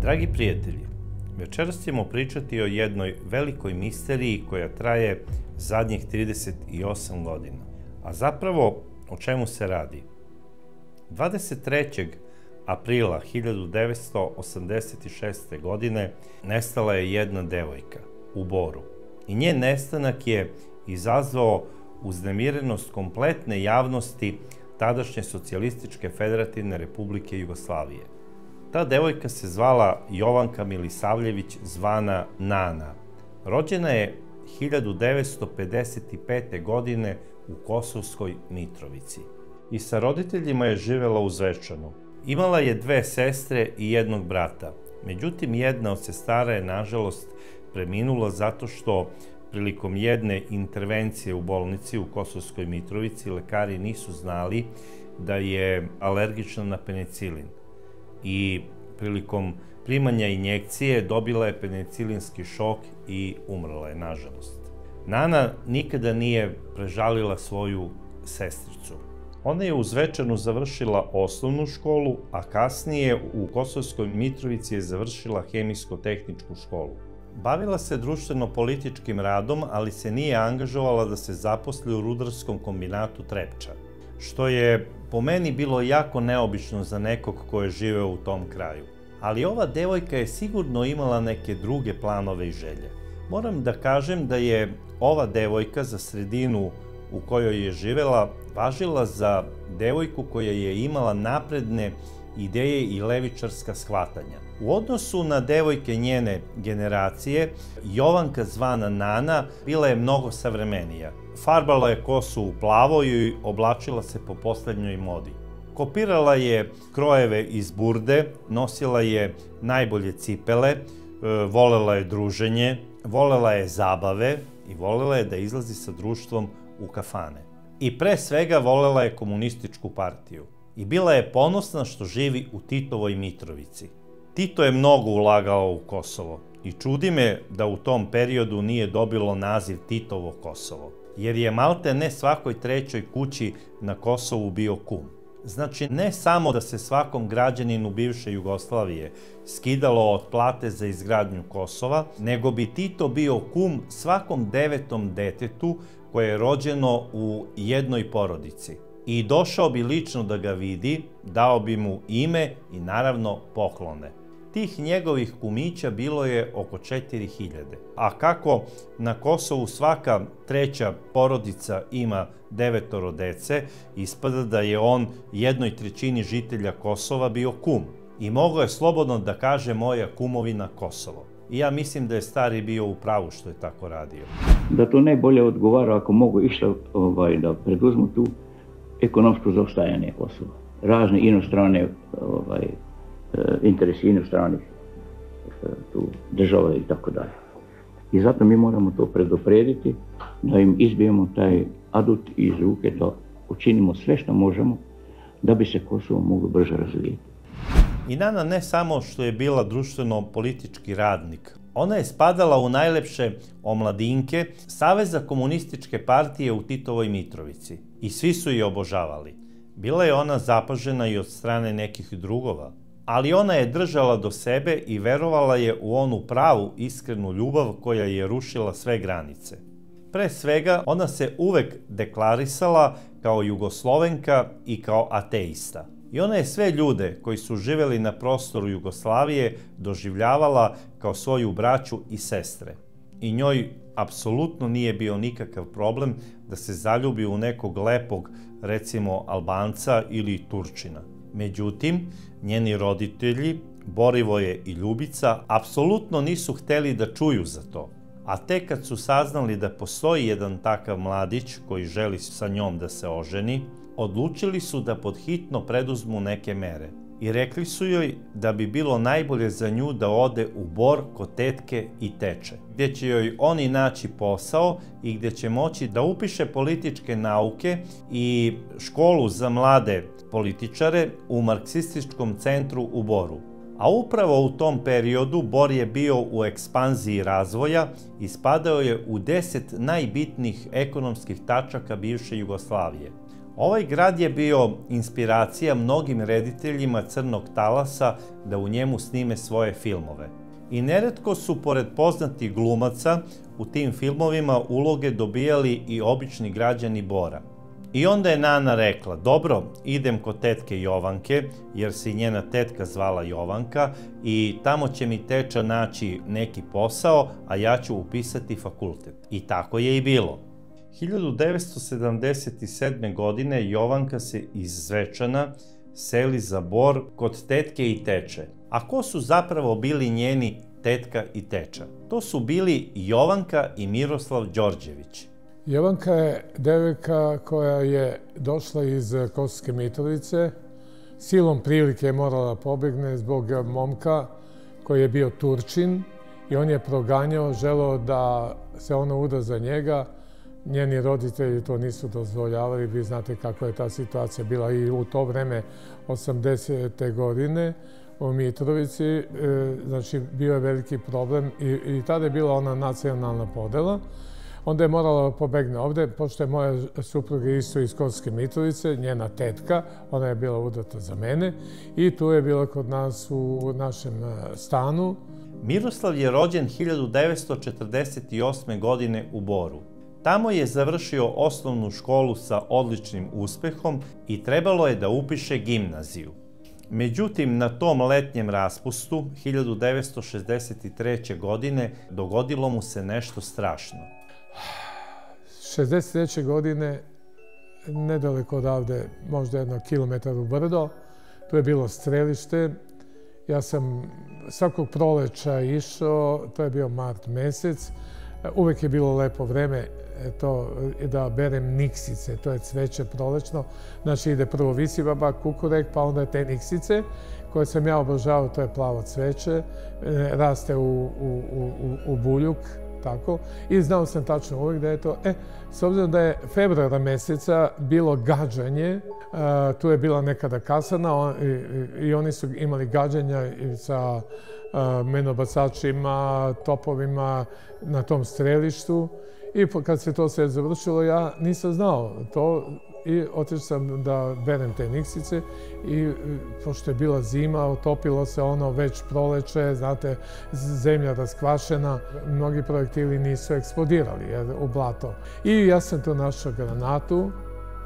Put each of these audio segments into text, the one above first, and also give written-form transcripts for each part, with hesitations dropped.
Dragi prijatelji, večeras ćemo pričati o jednoj velikoj misteriji koja traje zadnjih 38 godina. A zapravo, o čemu se radi? 23. aprila 1986. godine nestala je jedna devojka u Boru. I njen nestanak je izazvao uznemirenost kompletne javnosti tadašnje Socijalističke Federativne Republike Jugoslavije. Ta devojka se zvala Jovanka Milisavljević, zvana Nana. Rođena je 1955. godine u Kosovskoj Mitrovici i sa roditeljima je živela u Zvečanu. Imala je dve sestre i jednog brata. Međutim, jedna od sestara je, nažalost, preminula zato što prilikom jedne intervencije u bolnici u Kosovskoj Mitrovici lekari nisu znali da je alergična na penicilin. I prilikom primanja injekcije dobila je penicilinski šok i umrla je, nažalost. Nana nikada nije prežalila svoju sestricu. Ona je u Zvečanu završila osnovnu školu, a kasnije u Kosovskoj Mitrovici je završila hemijsko-tehničku školu. Bavila se društveno-političkim radom, ali se nije angažovala da se zaposli u rudarskom kombinatu Trepča, što je po meni bilo jako neobično za nekog ko je živeo u tom kraju. Ali ova devojka je sigurno imala neke druge planove i želje. Moram da kažem da je ova devojka za sredinu u kojoj je živela važila za devojku koja je imala napredne ideje i levičarska shvatanja. U odnosu na devojke njene generacije, Jovanka zvana Nana bila je mnogo savremenija. Farbala je kosu u plavo i oblačila se po poslednjoj modi. Kopirala je krojeve iz burde, nosila je najbolje cipele, volela je druženje, volela je zabave i volela je da izlazi sa društvom u kafane. I pre svega volela je komunističku partiju. I bila je ponosna što živi u Titovoj Mitrovici. Tito je mnogo ulagao u Kosovo i čudi me da u tom periodu nije dobilo naziv Titovo Kosovo, jer je malte ne svakoj trećoj kući na Kosovu bio kum. Znači, ne samo da se svakom građaninu bivše Jugoslavije skidalo od plate za izgradnju Kosova, nego bi Tito bio kum svakom 9. detetu koje je rođeno u jednoj porodici. I došao bi lično da ga vidi, dao bi mu ime i naravno poklone. Tih njegovih kumića bilo je oko 4000. A kako na Kosovu svaka treća porodica ima 9 dece, ispada da je on 1/3 žitelja Kosova bio kum. I mogao je slobodno da kaže moja kumovina Kosovo. I ja mislim da je stari bio u pravu što je tako radio. Da to najbolje odgovara ako mogu išta da preduzmu tu ekonomsko zaostajanje Kosova. Razne inostrane interesi inostranih država i tako dalje. I zato mi moramo to predoprediti, da im izbijemo taj adut iz ruke, da učinimo sve što možemo da bi se Kosovo moglo brže razvijeti. I Nana ne samo što je bila društveno-politički radnik, ona je spadala u najlepše omladinke Saveza komunističke partije u Titovoj Mitrovici i svi su je obožavali. Bila je ona zapažena i od strane nekih drugova, ali ona je držala do sebe i verovala je u onu pravu iskrenu ljubav koja je rušila sve granice. Pre svega, ona se uvek deklarisala kao Jugoslovenka i kao ateista. I ona je sve ljude koji su živeli na prostoru Jugoslavije doživljavala kao svoju braću i sestre. I njoj apsolutno nije bio nikakav problem da se zaljubi u nekog lepog, recimo Albanca ili Turčina. Međutim, njeni roditelji, Borivoje i Ljubica, apsolutno nisu hteli da čuju za to. A tek kad su saznali da postoji jedan takav mladić koji želi sa njom da se oženi, odlučili su da podhitno preduzmu neke mere. I rekli su joj da bi bilo najbolje za nju da ode u Bor kod tetke i teče, gdje će joj oni naći posao i gdje će moći da upiše političke nauke i školu za mlade političare u marksističkom centru u Boru. A upravo u tom periodu Bor je bio u ekspanziji razvoja i spadao je u 10 najbitnijih ekonomskih tačaka bivše Jugoslavije. Ovaj grad je bio inspiracija mnogim rediteljima Crnog talasa da u njemu snime svoje filmove. I neretko su, pored poznatih glumaca, u tim filmovima uloge dobijali i obični građani Bora. I onda je Nana rekla, dobro, idem kod tetke Jovanke, jer se i njena tetka zvala Jovanka, i tamo će mi teča naći neki posao, a ja ću upisati fakultet. I tako je i bilo. 1977. godine Jovanka se iz Zvečana seli za Bor kod tetke i teče. A ko su zapravo bili njeni tetka i teča? To su bili Jovanka i Miroslav Đorđević. Jovanka je devojka koja je došla iz Kosovske Mitrovice. Silom prilike je morala pobjegne zbog momka koji je bio Turčin i on je proganjao, želeo da se ona uda za njega. Njeni roditelji to nisu dozvoljavali, vi znate kakva je ta situacija bila i u to vreme 80. godine u Mitrovici. Znači, bio je veliki problem i tada je bila ona nacionalna podela. Onda je morala pobegne ovde, pošto je moja supruga isto iz Kosovske Mitrovice, njena tetka, ona je bila udata za mene i tu je bila kod nas u našem stanu. Miroslav je rođen 1948. godine u Boru. Tamo je završio osnovnu školu sa odličnim uspehom i trebalo je da upiše gimnaziju. Međutim, na tom letnjem raspustu 1963. godine dogodilo mu se nešto strašno. 63. godine, nedaleko odavde, možda 1 kilometar u brdo, tu je bilo strelište. Ja sam svakog proleća išao, to je bio mart mesec. Uvek je bilo lepo vreme da berem niksice, to je cveće prolečno. Znači ide prvo visibaba, kukurek, pa onda te niksice koje sam ja obožavao, to je plavo cveće, raste u buljuk, tako. I znao sam tačno uvijek da je to. S obzirom da je februara meseca bilo gađanje, tu je bila nekada kasarna i oni su imali gađanja sa menobacačima, topovima na tom strelištu. I kad se to sve završilo, ja nisam znao to i otišao sam da berem te niksice i pošto je bila zima, otopilo se ono već proleće, znate, zemlja raskvašena, mnogi projektili nisu eksplodirali u blato. I ja sam tu našao granatu,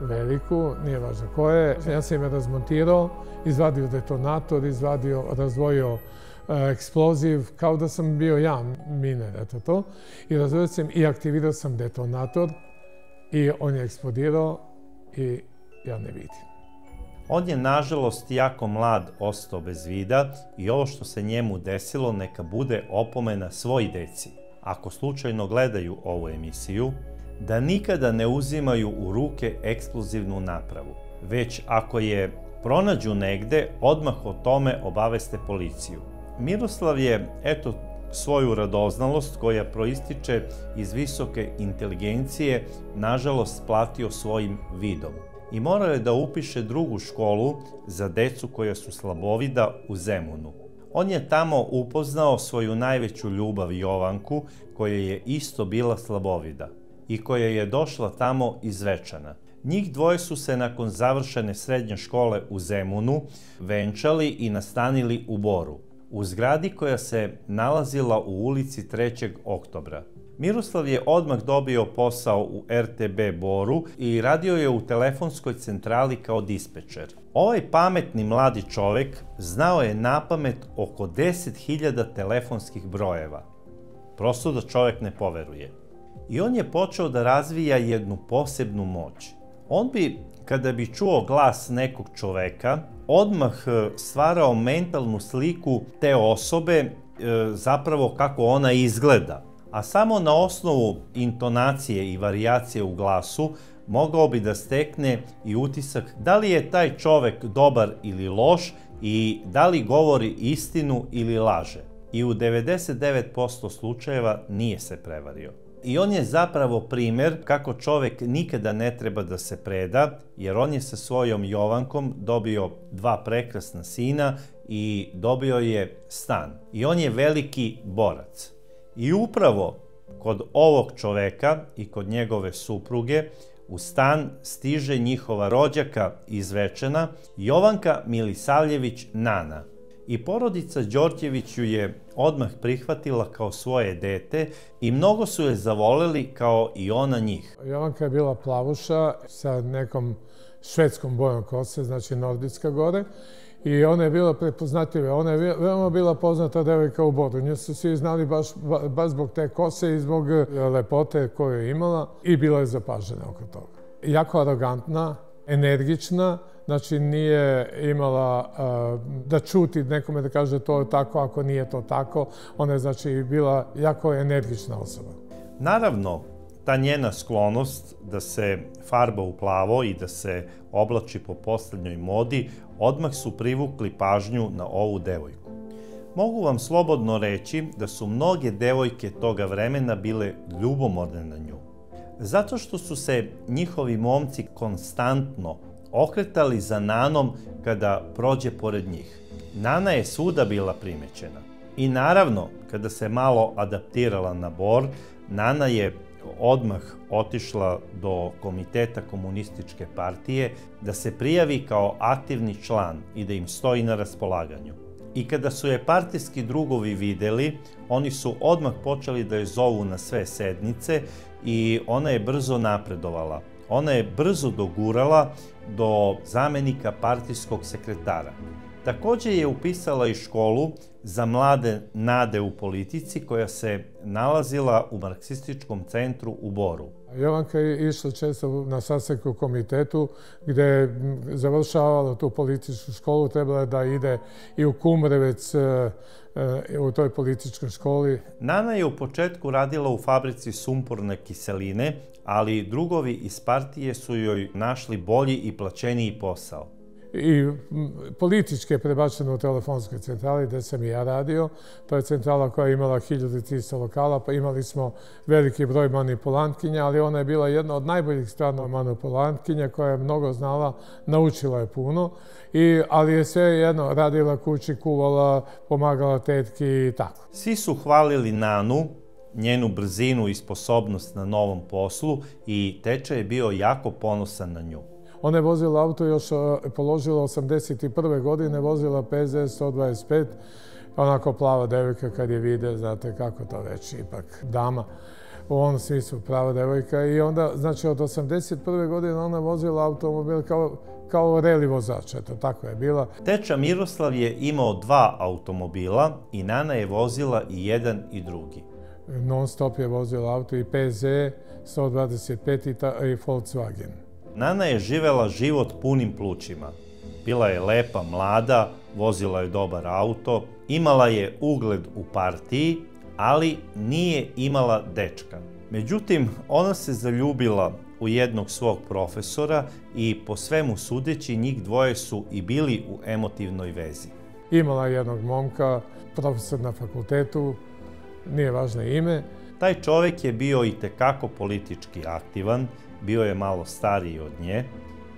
veliku, nije važno koje, ja sam je razmontirao, izvadio detonator, razdvojio eksploziv, kao da sam bio ja miner, eto to. I razvojio sam i aktivirao sam detonator i on je eksplodirao i ja ne vidim. On je, nažalost, jako mlad ostao bez vida i ovo što se njemu desilo neka bude opomena svoj deci, ako slučajno gledaju ovu emisiju, da nikada ne uzimaju u ruke eksplozivnu napravu, već ako je pronađu negde, odmah o tome obaveste policiju. Miroslav je, eto, svoju radoznalost koja proističe iz visoke inteligencije, nažalost, platio svojim vidom. I morao je da upiše drugu školu za decu koja su slabovida u Zemunu. On je tamo upoznao svoju najveću ljubav Jovanku, koja je isto bila slabovida i koja je došla tamo iz Zvečana. Njih dvoje su se nakon završene srednje škole u Zemunu venčali i nastanili u Boru, u zgradi koja se nalazila u ulici 3. oktobra. Miroslav je odmah dobio posao u RTB Boru i radio je u telefonskoj centrali kao dispečer. Ovaj pametni mladi čovek znao je napamet oko 10.000 telefonskih brojeva. Prosto da čovek ne poveruje. I on je počeo da razvija jednu posebnu moć. On bi, kada bi čuo glas nekog čoveka, odmah stvarao mentalnu sliku te osobe, zapravo kako ona izgleda. A samo na osnovu intonacije i varijacije u glasu mogao bi da stekne i utisak da li je taj čovek dobar ili loš i da li govori istinu ili laže. I u 99% slučajeva nije se prevario. I on je zapravo primer kako čovek nikada ne treba da se preda, jer on je sa svojom Jovankom dobio 2 prekrasna sina i dobio je stan. I on je veliki borac. I upravo kod ovog čoveka i kod njegove supruge u stan stiže njihova rođaka iz Zvečana, Jovanka Milisavljević Nana. I porodica Đorđević ju je odmah prihvatila kao svoje dete i mnogo su je zavoleli kao i ona njih. Jovanka je bila plavuša sa nekom švedskom bojom kose, znači nordijska gore. I ona je bila prepoznatljiva. Ona je veoma bila poznata devojka u Boru. Nju su svi znali baš zbog te kose i zbog lepote koju je imala i bila je zapažena oko toga. Jako arogantna, energična, znači nije imala da čuti nekome da kaže to je tako ako nije to tako. Ona je znači bila jako energična osoba. Naravno, ta njena sklonost da se farba u plavo i da se oblači po poslednjoj modi odmah su privukli pažnju na ovu devojku. Mogu vam slobodno reći da su mnoge devojke toga vremena bile ljubomorne na nju. Zato što su se njihovi momci konstantno okretali za Nanom kada prođe pored njih. Nana je svuda bila primećena. I naravno, kada se malo adaptirala na Bor, Nana je odmah otišla do Komiteta komunističke partije da se prijavi kao aktivni član i da im stoji na raspolaganju. I kada su je partijski drugovi videli, oni su odmah počeli da je zovu na sve sednice i ona je brzo napredovala. Ona je brzo dogurala do zamenika partijskog sekretara. Takođe je upisala i školu za mlade nade u politici koja se nalazila u marksističkom centru u Boru. Jovanka je išla često na sastanke u komitetu gde je završavala tu političku školu, trebala je da ide i u Kumrovec u toj političkoj školi. Nana je u početku radila u fabrici sumporne kiseline, ali drugovi iz partije su joj našli bolji i plaćeniji posao. I politički je prebačeno u telefonskoj centrali gde sam i ja radio. To je centrala koja je imala 1300 lokala, pa imali smo veliki broj manipulantkinja, ali ona je bila jedna od najboljih stvarno manipulantkinja koja je mnogo znala, naučila je puno, ali je sve jedno radila kući, kuvala, pomagala tetki i tako. Svi su hvalili Nanu, njenu brzinu i sposobnost na novom poslu i teča je bio jako ponosan na nju. Ona je vozila auto još položila 81. godine, vozila PZ 125, onako plava devojka kad je vide, znate kako to već, ipak dama, u onom smislu prava devojka. I onda, znači od 81. godine ona vozila automobil kao reli vozač, eto, tako je bila. Teča Miroslav je imao 2 automobila i Nana je vozila i jedan i drugi. Non stop je vozila auto i PZ 125 i Volkswagen. Nana je živela život punim plućima. Bila je lepa, mlada, vozila je dobar auto, imala je ugled u partiji, ali nije imala dečka. Međutim, ona se zaljubila u jednog svog profesora i po svemu sudeći njih dvoje su i bili u emotivnoj vezi. Imala je jednog momka, profesor na fakultetu, nije važno ime. Taj čovek je bio i tekako politički aktivan, bio je malo stariji od nje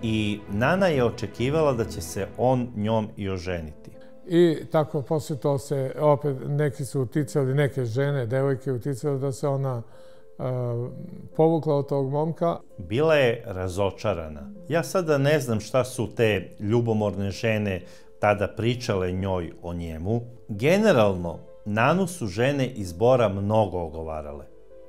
i Nana je očekivala da će se on njom i oženiti. I tako posle to se, opet neki su uticali, neke žene, devojke uticali da se ona povukla od tog momka. Bila je razočarana. Ja sada ne znam šta su te ljubomorne žene tada pričale njoj o njemu. Generalno, Nanu su žene iz Bora mnogo ogovarale.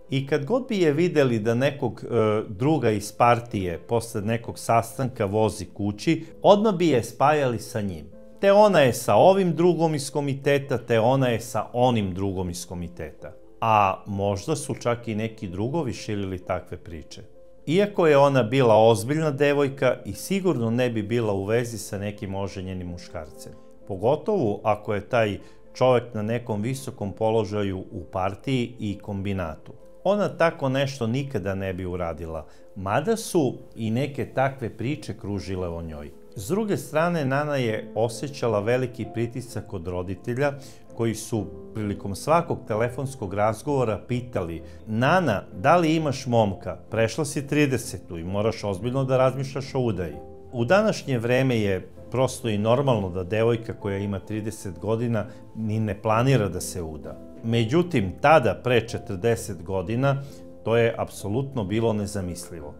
I kad god bi je videli da nekog druga iz partije posle nekog sastanka vozi kući, odmah bi je spajali sa njim. Te ona je sa ovim drugom iz komiteta, te ona je sa onim drugom iz komiteta. A možda su čak i neki drugovi širili takve priče. Iako je ona bila ozbiljna devojka i sigurno ne bi bila u vezi sa nekim oženjenim muškarcem. Pogotovo ako je taj čovek na nekom visokom položaju u partiji i kombinatu. Ona tako nešto nikada ne bi uradila, mada su i neke takve priče kružile o njoj. S druge strane, Nana je osjećala veliki pritisak od roditelja koji su prilikom svakog telefonskog razgovora pitali: Nana, da li imaš momka? Prešla si 30-tu i moraš ozbiljno da razmišljaš o udaji. U današnje vreme je prosto i normalno da devojka koja ima 30 godina ni ne planira da se uda. Međutim, tada, pre 40 godina, to je apsolutno bilo nezamislivo.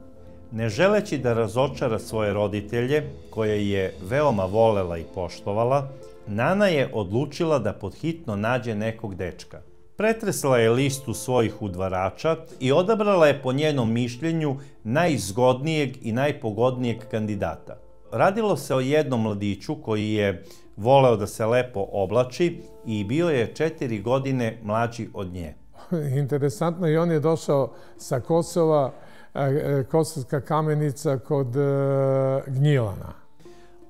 Ne želeći da razočara svoje roditelje, koje je veoma volela i poštovala, Nana je odlučila da podhitno nađe nekog dečka. Pretresla je listu svojih udvarača i odabrala je po njenom mišljenju najzgodnijeg i najpogodnijeg kandidata. Radilo se o jednom mladiću koji je voleo da se lepo oblači i bio je 4 godine mlađi od nje. Interesantno, i on je došao sa Kosova, Kosovska Kamenica kod Gnjilana.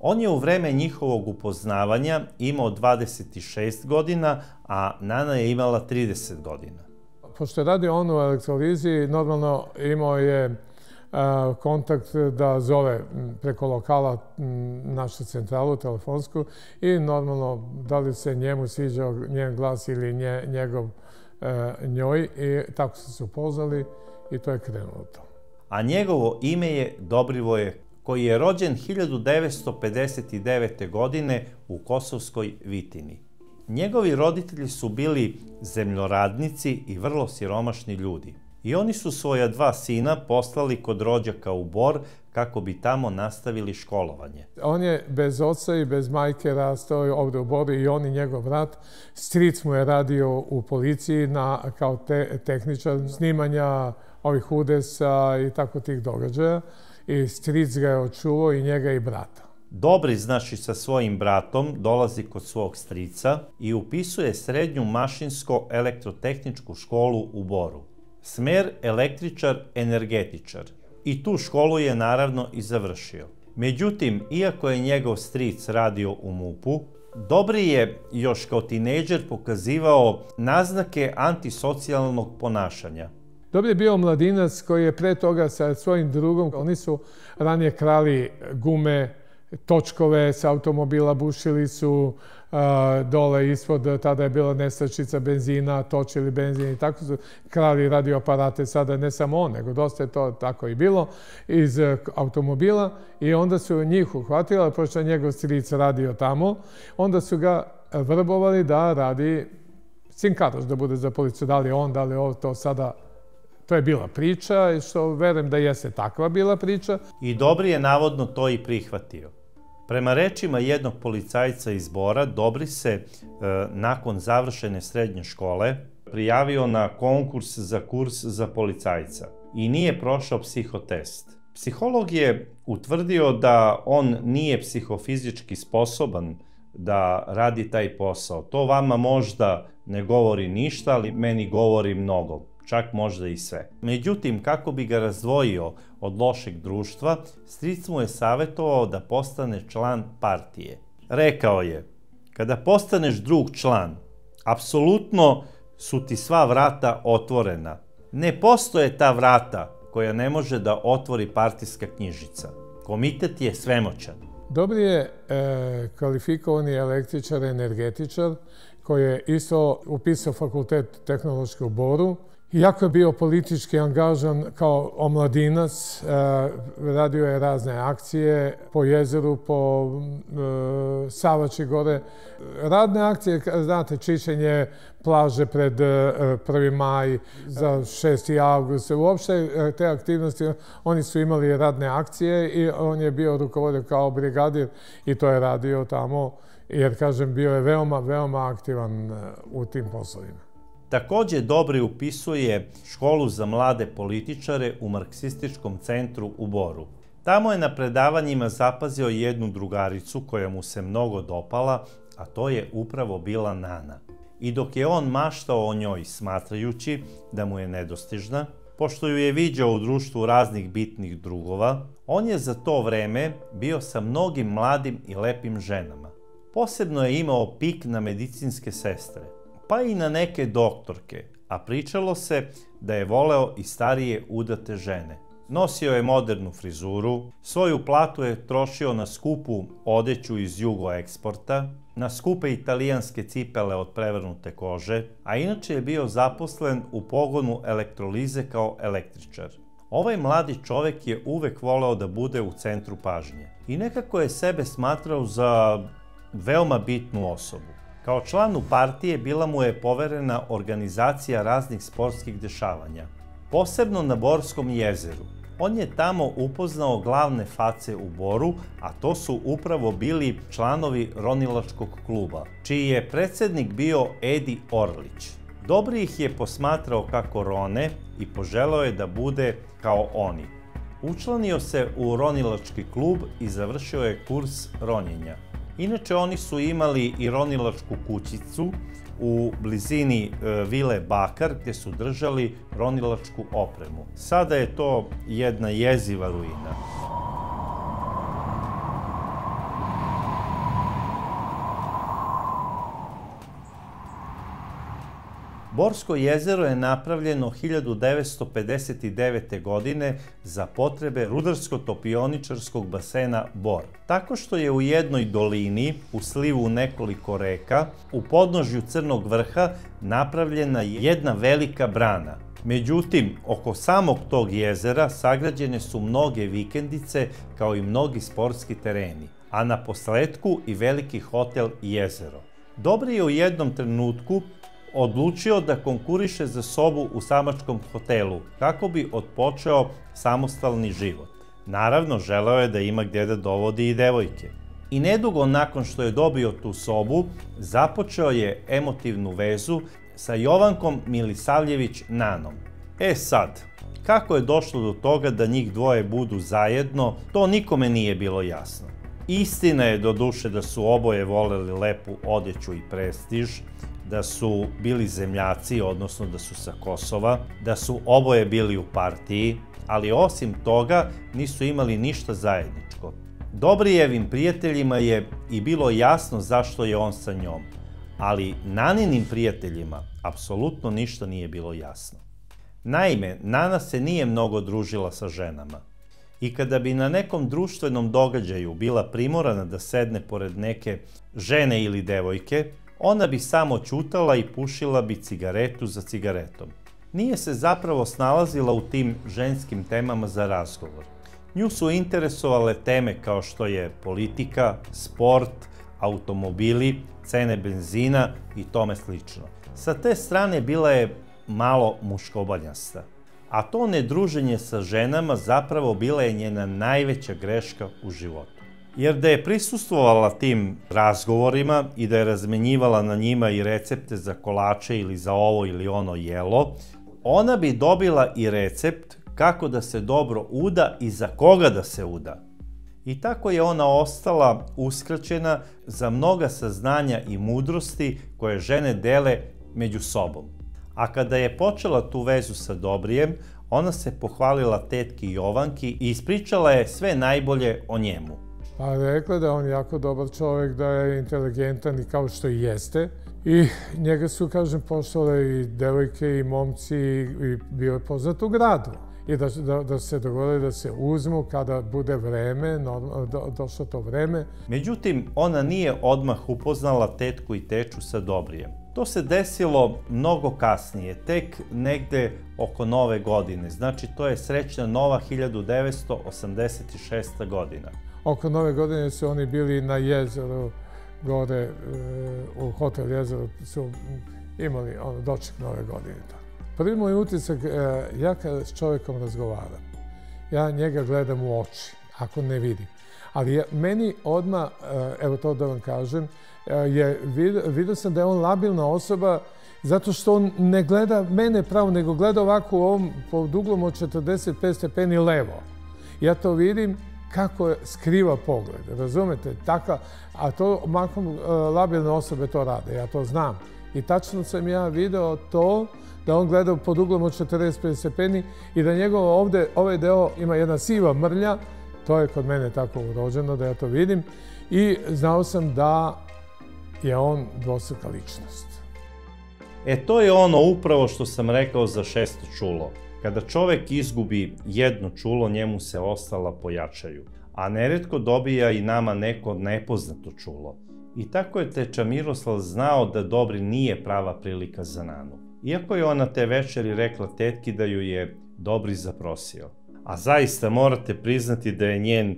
On je u vreme njihovog upoznavanja imao 26 godina, a Nana je imala 30 godina. Pošto je radio on u elektroliziji, normalno imao je kontakt da zove preko lokala našu centralu telefonsku i normalno da li se njemu sviđao njen glas ili njegov njoj, i tako su se upoznali i to je krenulo to. A njegovo ime je Dobrivoje, koji je rođen 1959. godine u Kosovskoj Vitini. Njegovi roditelji su bili zemljoradnici i vrlo siromašni ljudi. I oni su svoja 2 sina poslali kod rođaka u Bor kako bi tamo nastavili školovanje. On je bez oca i bez majke rastao ovde u Boru, i on i njegov brat. Stric mu je radio u policiji kao tehničar snimanja ovih udesa i tako tih događaja. I stric ga je očuvao, i njega i brata. Dobri, znači, sa svojim bratom dolazi kod svog strica i upisuje srednju mašinsko-elektrotehničku školu u Boru. Smer električar-energetičar. I tu školu je naravno i završio. Međutim, iako je njegov stric radio u MUP-u, Dobri je još kao tinejdžer pokazivao naznake antisocijalnog ponašanja. Dobri je bio mladinac koji je pre toga sa svojim drugom, oni su ranije krali gume, točkove sa automobila, bušili su dole ispod, tada je bila nestašica benzina, točili benzin i tako su krali radioaparate, sada ne samo on, nego dosta je to tako i bilo, iz automobila, i onda su njih uhvatili, pošto je njegov stric radio tamo, onda su ga vrbovali da radi cinkaraš, da bude za policiju, da li on, da li ovo, to sada. To je bila priča, i što verujem da jeste takva bila priča. I Dobri je navodno to i prihvatio. Prema rečima jednog policajca iz Bora, Dobri se nakon završene srednje škole prijavio na konkurs za kurs za policajca i nije prošao psihotest. Psiholog je utvrdio da on nije psihofizički sposoban da radi taj posao. To vama možda ne govori ništa, ali meni govori mnogo. Čak možda i sve. Međutim, kako bi ga razdvojio od lošeg društva, stric mu je savjetovao da postane član partije. Rekao je, kada postaneš drug član, apsolutno su ti sva vrata otvorena. Ne postoje ta vrata koja ne može da otvori partijska knjižica. Komitet je svemoćan. Dobri je kvalifikovani električar, energetičar, koji je isto upisao fakultet tehnološki u Boru. Iako je bio politički angažan kao omladinac, radio je razne akcije po jezeru, po Savači gore. Radne akcije, znate, čišćenje plaže pred 1. maj, za 6. avgust. Uopšte te aktivnosti, oni su imali radne akcije i on je bio rukovodio kao brigadir i to je radio tamo, jer, kažem, bio je veoma, veoma aktivan u tim poslovima. Takođe, Dobri upisuje školu za mlade političare u Marksističkom centru u Boru. Tamo je na predavanjima zapazio jednu drugaricu koja mu se mnogo dopala, a to je upravo bila Nana. I dok je on maštao o njoj smatrajući da mu je nedostižna, pošto ju je viđao u društvu raznih bitnih drugova, on je za to vreme bio sa mnogim mladim i lepim ženama. Posebno je imao pik na medicinske sestre, pa i na neke doktorke, a pričalo se da je voleo i starije udate žene. Nosio je modernu frizuru, svoju platu je trošio na skupu odeću iz Jugo eksporta, na skupe italijanske cipele od prevrnute kože, a inače je bio zaposlen u pogonu elektrolize kao električar. Ovaj mladi čovek je uvek voleo da bude u centru pažnje i nekako je sebe smatrao za veoma bitnu osobu. Kao članu partije bila mu je poverena organizacija raznih sportskih dešavanja. Posebno na Borskom jezeru. On je tamo upoznao glavne face u Boru, a to su upravo bili članovi ronilačkog kluba, čiji je predsjednik bio Edi Orlić. Dobri ih je posmatrao kako rone i poželeo je da bude kao oni. Učlanio se u ronilački klub i završio je kurs ronjenja. Inače, oni su imali i ronilačku kućicu u blizini vile Bakar, gdje su držali ronilačku opremu. Sada je to jedna jeziva ruina. Borsko jezero je napravljeno 1959. godine za potrebe rudarsko-topioničarskog basena Bor. Tako što je u jednoj dolini, u slivu nekoliko reka, u podnožju Crnog vrha napravljena jedna velika brana. Međutim, oko samog tog jezera sagrađene su mnoge vikendice kao i mnogi sportski tereni, a na posledku i veliki hotel Jezero. Dobri je u jednom trenutku odlučio da konkuriše za sobu u samačkom hotelu, kako bi otpočeo samostalni život. Naravno, želeo je da ima gdje da dovodi i devojke. I nedugo nakon što je dobio tu sobu, započeo je emotivnu vezu sa Jovankom Milisavljević Nanom. E sad, kako je došlo do toga da njih dvoje budu zajedno, to nikome nije bilo jasno. Istina je doduše da su oboje voleli lepu odjeću i prestiž, da su bili zemljaci, odnosno da su sa Kosova, da su oboje bili u partiji, ali osim toga nisu imali ništa zajedničko. Dobrijevim prijateljima je i bilo jasno zašto je on sa njom, ali Naninim prijateljima apsolutno ništa nije bilo jasno. Naime, Nana se nije mnogo družila sa ženama i kada bi na nekom društvenom događaju bila primorana da sedne pored neke žene ili devojke, ona bi samo ćutala i pušila bi cigaretu za cigaretom. Nije se zapravo snalazila u tim ženskim temama za razgovor. Nju su interesovale teme kao što je politika, sport, automobili, cene benzina i tome slično. Sa te strane bila je malo muškobanjasta. A to nedruženje sa ženama zapravo bila je njena najveća greška u životu. Jer da je prisustvovala tim razgovorima i da je razmenjivala na njima i recepte za kolače ili za ovo ili ono jelo, ona bi dobila i recept kako da se dobro uda i za koga da se uda. I tako je ona ostala uskraćena za mnoga saznanja i mudrosti koje žene dele među sobom. A kada je počela tu vezu sa Dobrijem, ona se pohvalila tetki Jovanki i ispričala je sve najbolje o njemu. Pa rekla da je on jako dobar čovjek, da je inteligentan i kao što i jeste. I njega su, kažem, poštovale i devojke i momci i bio je poznat u gradu. I da se dogovore da se uzmu kada bude vreme, došlo to vreme. Međutim, ona nije odmah upoznala tetku i teču sa Dobrijem. To se desilo mnogo kasnije, tek negde oko Nove godine. Znači, to je srećna nova 1986. godina. Oko Nove godine su oni bili na jezeru, gore u hotel Jezero su imali doček Nove godine. Prvi moj utisak, ja kada s čovjekom razgovaram, ja njega gledam u oči, ako ne vidim. Ali meni odmah, evo to da vam kažem, vidio sam da je on labilna osoba zato što on ne gleda mene pravo, nego gleda ovako u ovom pod uglom od 45 stepeni levo. Ja to vidim kako skriva pogled, razumete? A to mahom labilne osobe to rade, ja to znam. I tačno sam ja video to da on gleda pod uglom od 45 stepeni i da njegov ovdje, ovaj deo ima jedna siva mrlja, to je kod mene tako urođeno da ja to vidim i znao sam da je on dvostruka ličnost. To je ono upravo što sam rekao za šesto čulo. Kada čovek izgubi jedno čulo, njemu se ostala pojačaju. A neretko dobija i nama neko nepoznato čulo. I tako je teča Miroslav znao da Dobri nije prava prilika za Nanu. Iako je ona te večeri rekla tetki da ju je Dobri zaprosio. A zaista morate priznati da je njen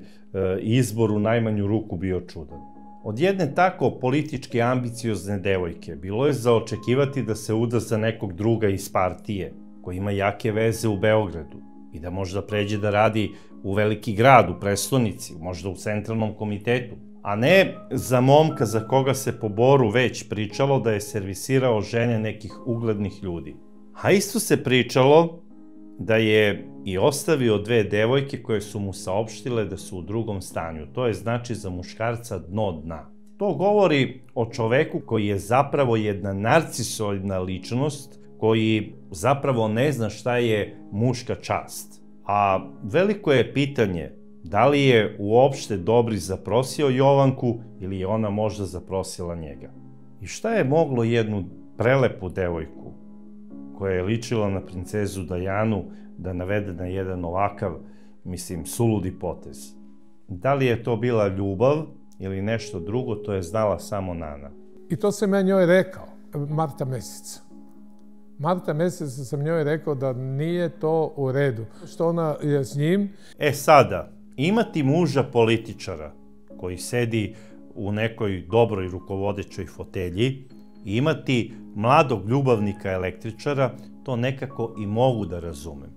izbor u najmanju ruku bio čudan. Od jedne tako politički ambiciozne devojke bilo je za očekivati da se uda za nekog druga iz partije, koji ima jake veze u Beogradu. i da možda pređe da radi u veliki grad, u prestonici, možda u centralnom komitetu, a ne za momka za koga se po Boru već pričalo da je servisirao žene nekih uglednih ljudi. A isto se pričalo da je i ostavio 2 devojke koje su mu saopštile da su u drugom stanju. To je znači za muškarca dno dna. To govori o čoveku koji je zapravo jedna narcisoidna ličnost, koji zapravo ne zna šta je muška čast. A veliko je pitanje da li je uopšte Dobri zaprosio Jovanku ili je ona možda zaprosila njega. I šta je moglo jednu prelepu devojku, koja je ličila na princezu Dajanu, da navede na jedan ovakav, suludi potez? Da li je to bila ljubav ili nešto drugo, to je znala samo Nana. I to sam ja njoj rekao, marta meseca. Marta meseca sam njoj rekao da nije to u redu, što ona je s njim. Sada, imati muža političara koji sedi u nekoj dobroj rukovodećoj fotelji i imati mladog ljubavnika električara, to nekako i mogu da razumem.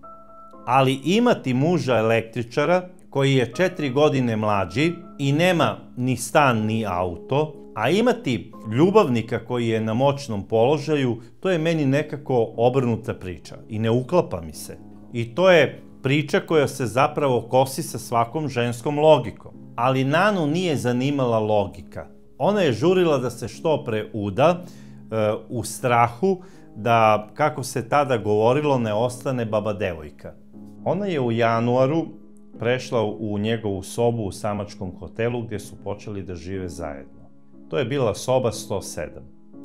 Ali imati muža električara koji je 4 godine mlađi i nema ni stan ni auto, a imati ljubavnika koji je na moćnom položaju, to je meni nekako obrnuta priča i ne uklapa mi se. I to je priča koja se zapravo kosi sa svakom ženskom logikom. Ali Nanu nije zanimala logika. Ona je žurila da se što pre uda, u strahu da, kako se tada govorilo, ne ostane baba devojka. Ona je u januaru prešla u njegovu sobu u samačkom hotelu gdje su počeli da žive zajedno. To je bila soba 107.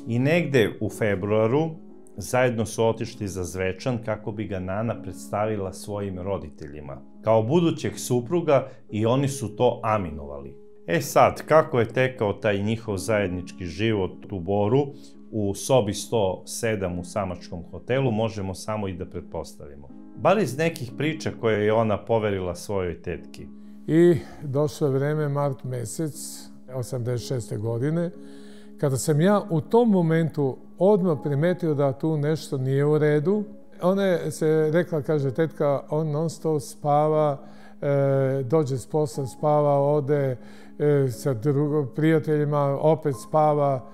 I negde u februaru zajedno su otišli za Zvečan kako bi ga Nana predstavila svojim roditeljima, kao budućeg supruga, i oni su to aminovali. Sad, kako je tekao taj njihov zajednički život u Boru, u sobi 107 u samačkom hotelu, možemo samo i da pretpostavimo. Bar iz nekih priča koje je ona poverila svojoj tetki. I došlo je vreme, mart mesec 86. godine, kada sam ja u tom momentu odmah primetio da tu nešto nije u redu. Ona je se rekla, kaže tetka, on non stop spava, dođe s posla, spava, ode sa prijateljima, opet spava.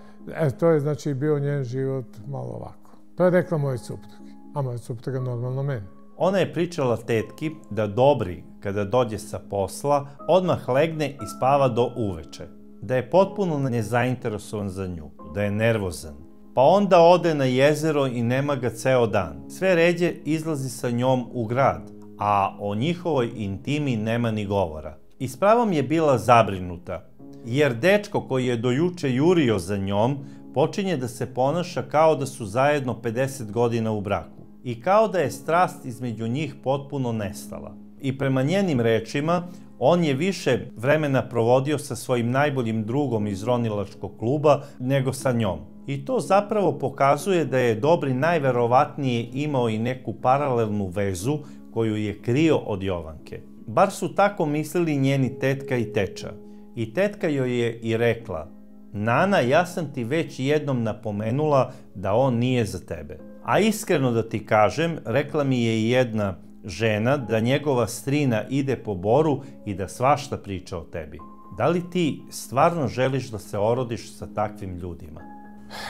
To je znači bio njen život malo ovako. To je rekla mojoj suprugi, a moja supruga normalno meni. Ona je pričala tetki da Dobri, kada dođe sa posla, odmah legne i spava do uveče. Da je potpuno nezainteresovan za nju, da je nervozan. Pa onda ode na jezero i nema ga ceo dan. Sve ređe izlazi sa njom u grad, a o njihovoj intimi nema ni govora. I s pravom je bila zabrinuta, jer dečko koji je do juče jurio za njom počinje da se ponaša kao da su zajedno 50 godina u braku i kao da je strast između njih potpuno nestala. I prema njenim rečima, on je više vremena provodio sa svojim najboljim drugom iz ronilačkog kluba nego sa njom. I to zapravo pokazuje da je Dobri najverovatnije imao i neku paralelnu vezu koju je krio od Jovanke. Bar su tako mislili njeni tetka i teča. I tetka joj je i rekla: Nana, ja sam ti već jednom napomenula da on nije za tebe. A iskreno da ti kažem, rekla mi je i jedna žena da njegova strina ide po Boru i da svašta priča o tebi. Da li ti stvarno želiš da se orodiš sa takvim ljudima?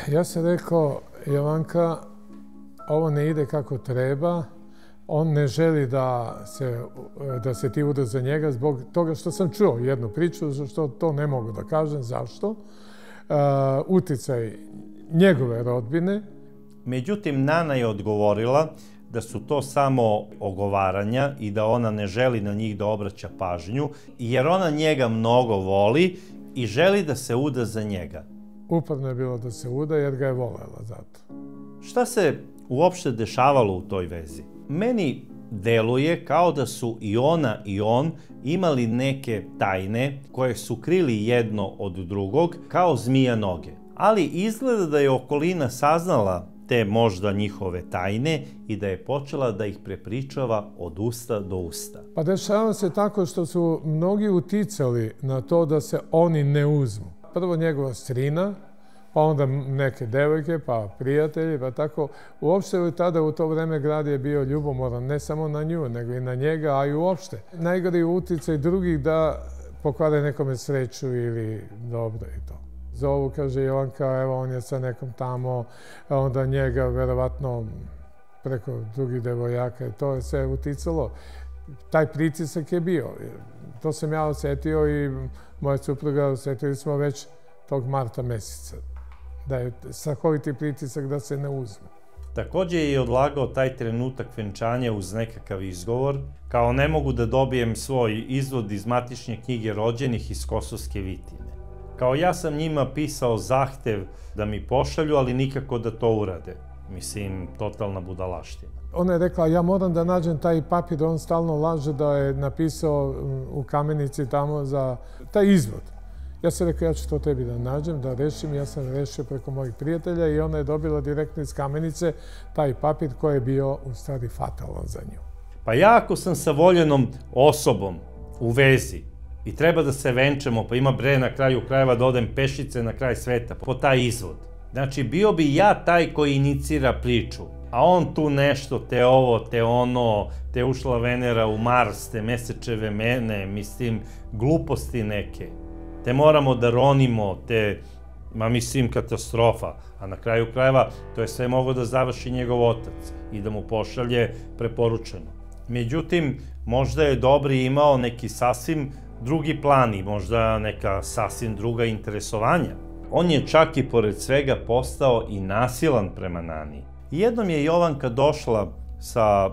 Ja sam rekao, Jovanka, ovo ne ide kako treba. On ne želi da se ti uda za njega zbog toga što sam čuo jednu priču, što to ne mogu da kažem. Zašto? Uticaj njegove rodbine. Međutim, Nana je odgovorila da su to samo ogovaranja i da ona ne želi na njih da obraća pažnju, jer ona njega mnogo voli i želi da se uda za njega. Uporno je bilo da se uda jer ga je volela zato. Šta se uopšte dešavalo u toj vezi? Meni deluje kao da su i ona i on imali neke tajne koje su krili jedno od drugog kao zmija noge. Ali izgleda da je okolina saznala te možda njihove tajne i da je počela da ih prepričava od usta do usta. Pa dešava se tako što su mnogi uticali na to da se oni ne uzmu. Prvo njegova strina, pa onda neke devojke, pa prijatelji, pa tako. Uopšte tada u to vreme grad je bio ljubomoran, ne samo na nju, nego i na njega, a i uopšte. Najgori uticaj drugih da pokvare nekome sreću ili dobro i to. Zovu, kaže Jovanka, evo on je sa nekom tamo, a onda njega verovatno preko drugih devojaka i to je sve uticalo. Taj pritisak je bio. To sam ja osetio i moja supruga osetili smo već tog marta meseca. Da je strahoviti pritisak da se ne uzme. Također je i odlagao taj trenutak venčanja uz nekakav izgovor, kao ne mogu da dobijem svoj izvod iz matične knjige rođenih iz Kosovske Vitine. Kao ja sam njima pisao zahtev da mi pošalju, ali nikako da to urade. Mislim, totalna budalaština. Ona je rekla, ja moram da nađem taj papir, on stalno laže da je napisao u Kamenici tamo za taj izvod. Ja sam rekao, ja ću to tebi da nađem, da rešim. Ja sam rešio preko mojih prijatelja i ona je dobila direktno iz Kamenice taj papir koji je bio u stvari fatalan za nju. Pa ja ako sam sa voljenom osobom u vezi i treba da se venčamo, pa ima bre na kraju krajeva da odem pešice na kraj sveta po taj izvod. Znači, bio bi ja taj koji inicira priču, a on tu nešto, te ovo, te ono, te ušla Venera u Mars, te mesečeve mene, mislim, gluposti neke. Te moramo da ronimo, te, mislim, katastrofa. A na kraju krajeva, to je sve moglo da završi njegov otac i da mu pošalje preporučeno. Međutim, možda je Dobri imao neki sasvim drugi plan i možda neka sasvim druga interesovanja. On je čak i pored svega postao i nasilan prema Nani. Jednom je Jovanka došla sa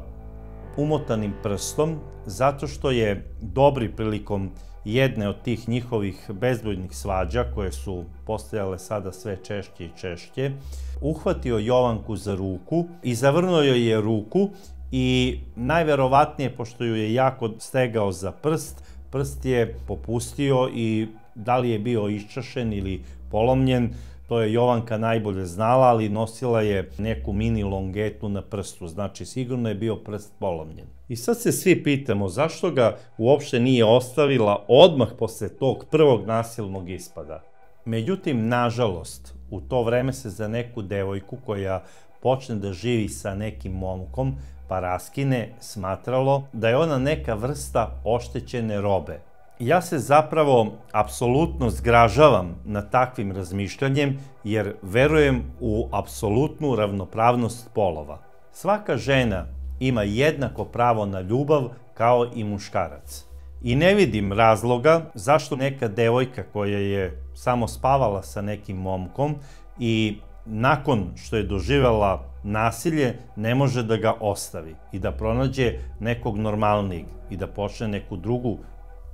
umotanim prstom zato što je Dobri prilikom jedne od tih njihovih bezbojnih svađa, koje su postajale sada sve češće i češće, uhvatio Jovanku za ruku i zavrnuo joj je ruku i najverovatnije, pošto ju je jako stegao za prst, prst je popustio i da li je bio iščašen ili polomljen, to je Jovanka najbolje znala, ali nosila je neku mini longetu na prstu, znači sigurno je bio prst polomljen. I sad se svi pitamo zašto ga uopšte nije ostavila odmah posle tog prvog nasilnog ispada. Međutim, nažalost, u to vreme se za neku devojku koja počne da živi sa nekim momkom, pa raskine, smatralo da je ona neka vrsta oštećene robe. Ja se zapravo apsolutno zgražavam na takvim razmišljanjem jer verujem u apsolutnu ravnopravnost polova. Svaka žena ima jednako pravo na ljubav kao i muškarac. I ne vidim razloga zašto neka devojka koja je samo spavala sa nekim momkom i nakon što je doživela nasilje ne može da ga ostavi i da pronađe nekog normalnijeg i da počne neku drugu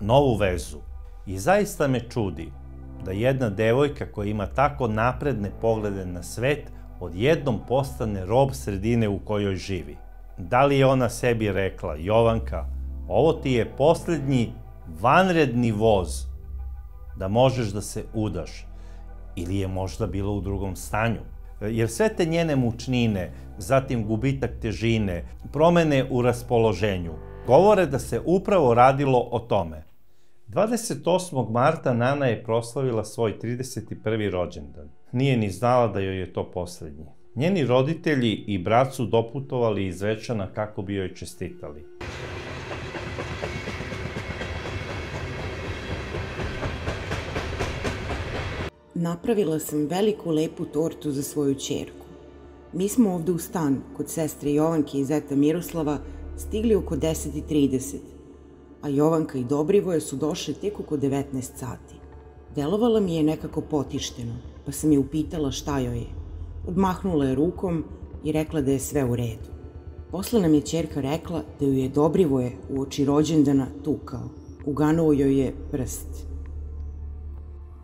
novu vezu. I zaista me čudi da jedna devojka koja ima tako napredne poglede na svet odjednom postane rob sredine u kojoj živi. Da li je ona sebi rekla, Jovanka, ovo ti je posljednji vanredni voz da možeš da se udaš, ili je možda bila u drugom stanju? Jer sve te njene mučnine, zatim gubitak težine, promene u raspoloženju, govore da se upravo radilo o tome. 28. marta Nana je proslavila svoj 31. rođendan. Nije ni znala da joj je to poslednji. Njeni roditelji i brat su doputovali iz Zvečana kako bi joj čestitali. Napravila sam veliku lepu tortu za svoju ćerku. Mi smo ovde u stan kod sestre Jovanke i zeta Miroslava stigli oko 10:30, a Jovanka i Dobrivoje su došli tek oko 19 sati. Delovala mi je nekako potišteno, pa sam je upitala šta joj je. Odmahnula je rukom i rekla da je sve u redu. Posle nam je ćerka rekla da ju je Dobrivoje uoči rođendana tukao. Uganuo joj je prst.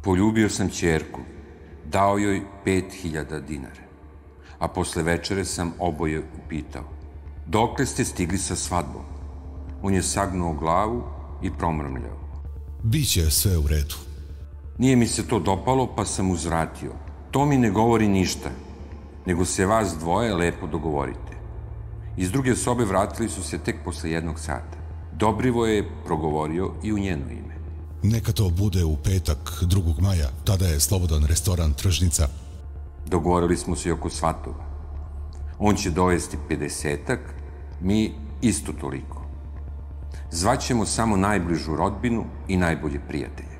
Poljubio sam ćerku, dao joj 5.000 dinara, a posle večere sam oboje upitao: dokle ste stigli sa svadbom? On je sagnuo glavu i promrmljao: biće sve u redu. Nije mi se to dopalo, pa sam uzvratio: to mi ne govori ništa, nego se vas dvoje lepo dogovorite. Iz druge sobe vratili su se tek posle 1 sata. Dobrivoje je progovorio i u njeno ime. Neka to bude u petak 2. maja, tada je slobodan restoran Tržnica. Dogovorili smo se i oko svatova. On će dovesti 50-ak, mi isto toliko. Zvaćemo samo najbližu rodbinu i najbolje prijatelje.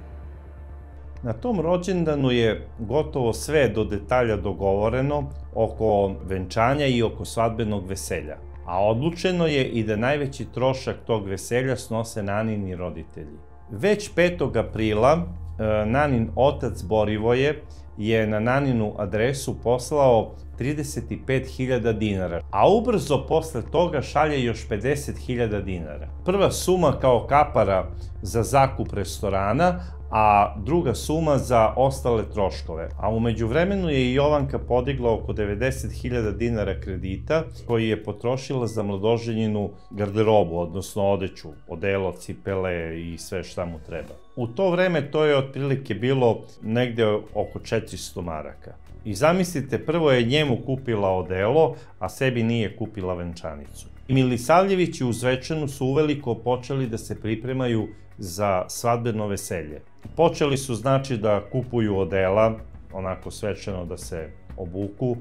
Na tom rođendanu je gotovo sve do detalja dogovoreno oko venčanja i oko svadbenog veselja. A odlučeno je i da najveći trošak tog veselja snose Nanini roditelji. Već 5. aprila Nanin otac Borivoje je na Naninu adresu poslao 35.000 dinara, a ubrzo posle toga šalje još 50.000 dinara. Prva suma kao kapara za zakup restorana, a druga suma za ostale troškove. A u međuvremenu je i Jovanka podigla oko 90.000 dinara kredita koji je potrošila za mladoženjinu garderobu, odnosno odeću, odelo, cipele i sve šta mu treba. U to vreme to je otprilike bilo negde oko 400 maraka. I zamislite, prvo je njemu kupila odelo, a sebi nije kupila venčanicu. I Milisavljevići u Zvečanu su uveliko počeli da se pripremaju za svadbeno veselje. Počeli su znači da kupuju odela, onako svečano da se obuku,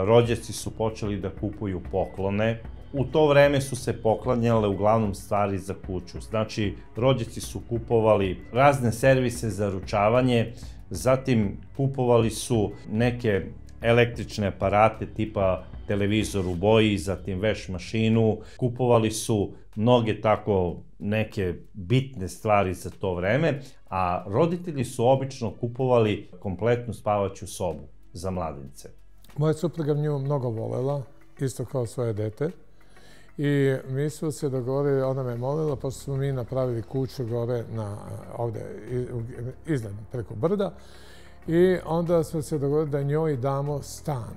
rođaci su počeli da kupuju poklone. U to vreme su se poklanjale uglavnom stvari za kuću. Znači, rođaci su kupovali razne servise za ručavanje, zatim kupovali su neke električne aparate tipa televizor u boji, zatim veš mašinu, kupovali su mnoge tako neke bitne stvari za to vreme, a roditelji su obično kupovali kompletnu spavaću sobu za mladince. Moja supruga nju mnogo volela, isto kao svoje dete. I mi smo se dogovorili, ona me molila, pošto smo mi napravili kuću gore ovde iznad preko brda, i onda smo se dogovorili da njoj damo stan.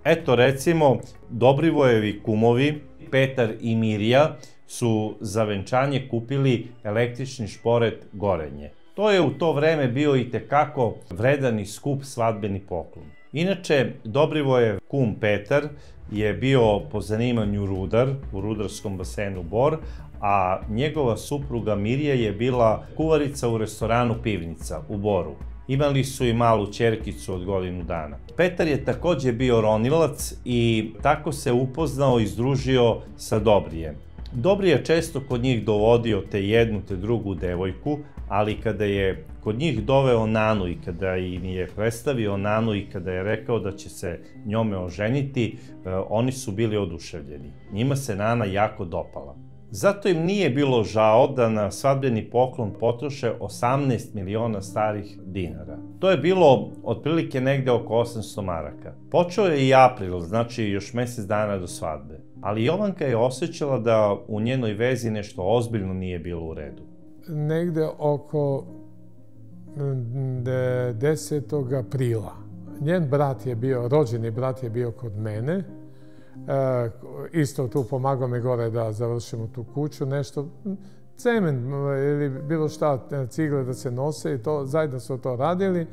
Eto, recimo, Dobrivojevi kumovi, Petar i Mirja, su za venčanje kupili električni šporet Gorenje. To je u to vreme bio i tekako vredan i skup svadbeni poklon. Inače, Dobrivojev kum Petar je bio po zanimanju rudar u rudarskom basenu Bor, a njegova supruga Mirja je bila kuvarica u restoranu Pivnica u Boru. Imali su i malu ćerkicu od godinu dana. Petar je takođe bio ronilac i tako se upoznao i združio sa Dobrijem. Dobrije često kod njih dovodio te jednu te drugu devojku, ali kada je kod njih doveo Nanu i kada im je predstavio Nanu i kada je rekao da će se njome oženiti, oni su bili oduševljeni. Njima se Nana jako dopala. Zato im nije bilo žao da na svadbeni poklon potroše 18 miliona starih dinara. To je bilo otprilike negde oko 800 maraka. Počeo je i april, znači još mesec dana do svadbe. Ali Jovanka je osjećala da u njenoj vezi nešto ozbiljno nije bilo u redu. Negde oko 10. aprila. Njen brat je bio, rođeni brat je bio kod mene. Isto tu pomagao mi gore da završimo tu kuću, nešto, cement ili bilo šta, cigle da se nose i to, zajedno su to radili.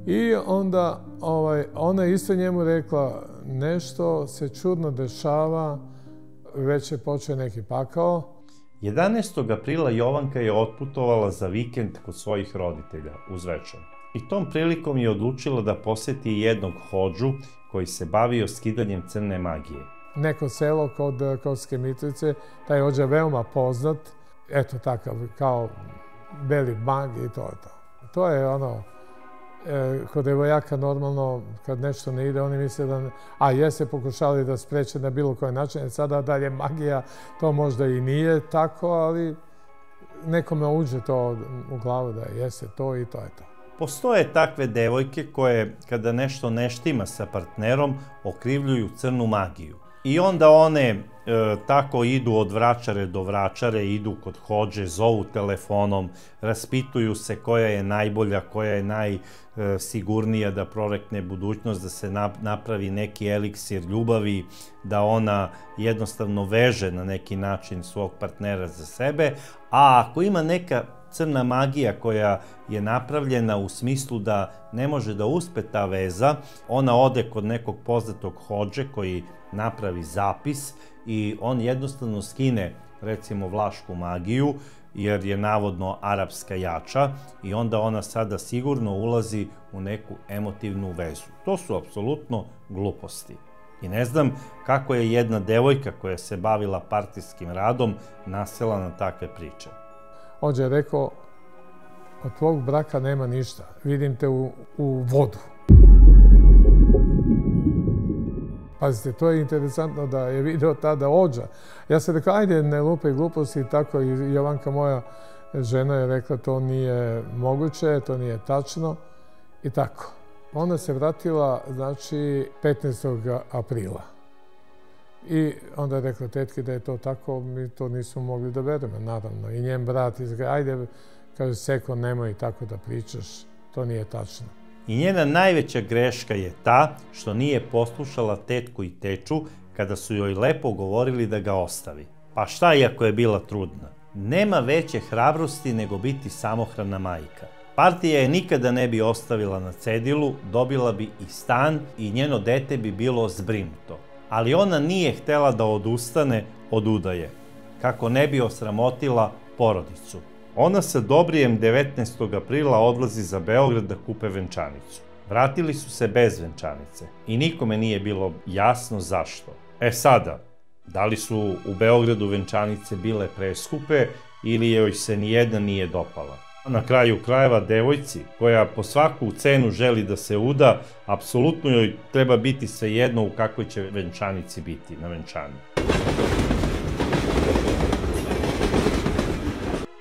I onda ona isto njemu rekla, nešto se čudno dešava, već je počeo neki pakao. 11. aprila Jovanka je otputovala za vikend kod svojih roditelja u Zvečan. I tom prilikom je odlučila da poseti jednog hodžu koji se bavio skidanjem crne magije. Neko selo kod Kosovske Mitrovice, taj hodža je veoma poznat, eto takav, kao beli mag i to je to. To je ono, kod devojaka normalno, kad nešto ne ide, oni misle da, a jeste pokušali da spreče na bilo koji način, sada dalje magija, to možda i nije tako, ali nekome uđe to u glavu da jeste to i to je to. Postoje takve devojke koje, kada nešto ne štima sa partnerom, okrivljuju crnu magiju. I onda one tako idu od vračare do vračare, idu kod hodže, zovu telefonom, raspituju se koja je najbolja, koja je najsigurnija da prorekne budućnost, da se napravi neki eliksir ljubavi, da ona jednostavno veže na neki način svog partnera za sebe, a ako ima neka crna magija koja je napravljena u smislu da ne može da uspe ta veza, ona ode kod nekog poznatog hodže koji napravi zapis i on jednostavno skine, recimo, vlašku magiju, jer je navodno arapska jača i onda ona sada sigurno ulazi u neku emotivnu vezu. To su apsolutno gluposti. I ne znam kako je jedna devojka koja se bavila partijskim radom nasela na takve priče. On je rekao, od tvog braka nema ništa, vidim te u vodu. Pazite, to je interesantno da je video tada Ođa. Ja sam rekao, ajde, ne lupaj gluposti i tako. I Jovanka, moja žena, je rekla, to nije moguće, to nije tačno i tako. Ona se vratila, znači, 15. aprila. I onda je rekla tetki da je to tako, mi to nismo mogli da verujemo, naravno. I njen brat izgleda, ajde, kaže, Seko, nemoj tako da pričaš, to nije tačno. I njena najveća greška je ta što nije poslušala tetku i teču kada su joj lepo govorili da ga ostavi. Pa šta iako je bila trudna? Nema veće hrabrosti nego biti samohrana majka. Partija je nikada ne bi ostavila na cedilu, dobila bi i stan i njeno dete bi bilo zbrinuto. Ali ona nije htela da odustane od udaje, kako ne bi osramotila porodicu. Ona sa Dobrijem 19. aprila odlazi za Beograd da kupe venčanicu. Vratili su se bez venčanice i nikome nije bilo jasno zašto. Sada, da li su u Beogradu venčanice bile preskupe ili joj se nijedna nije dopala? Na kraju krajeva, devojci koja po svaku cenu želi da se uda, apsolutno joj treba biti svejedno u kakvoj će venčanici biti na venčanju.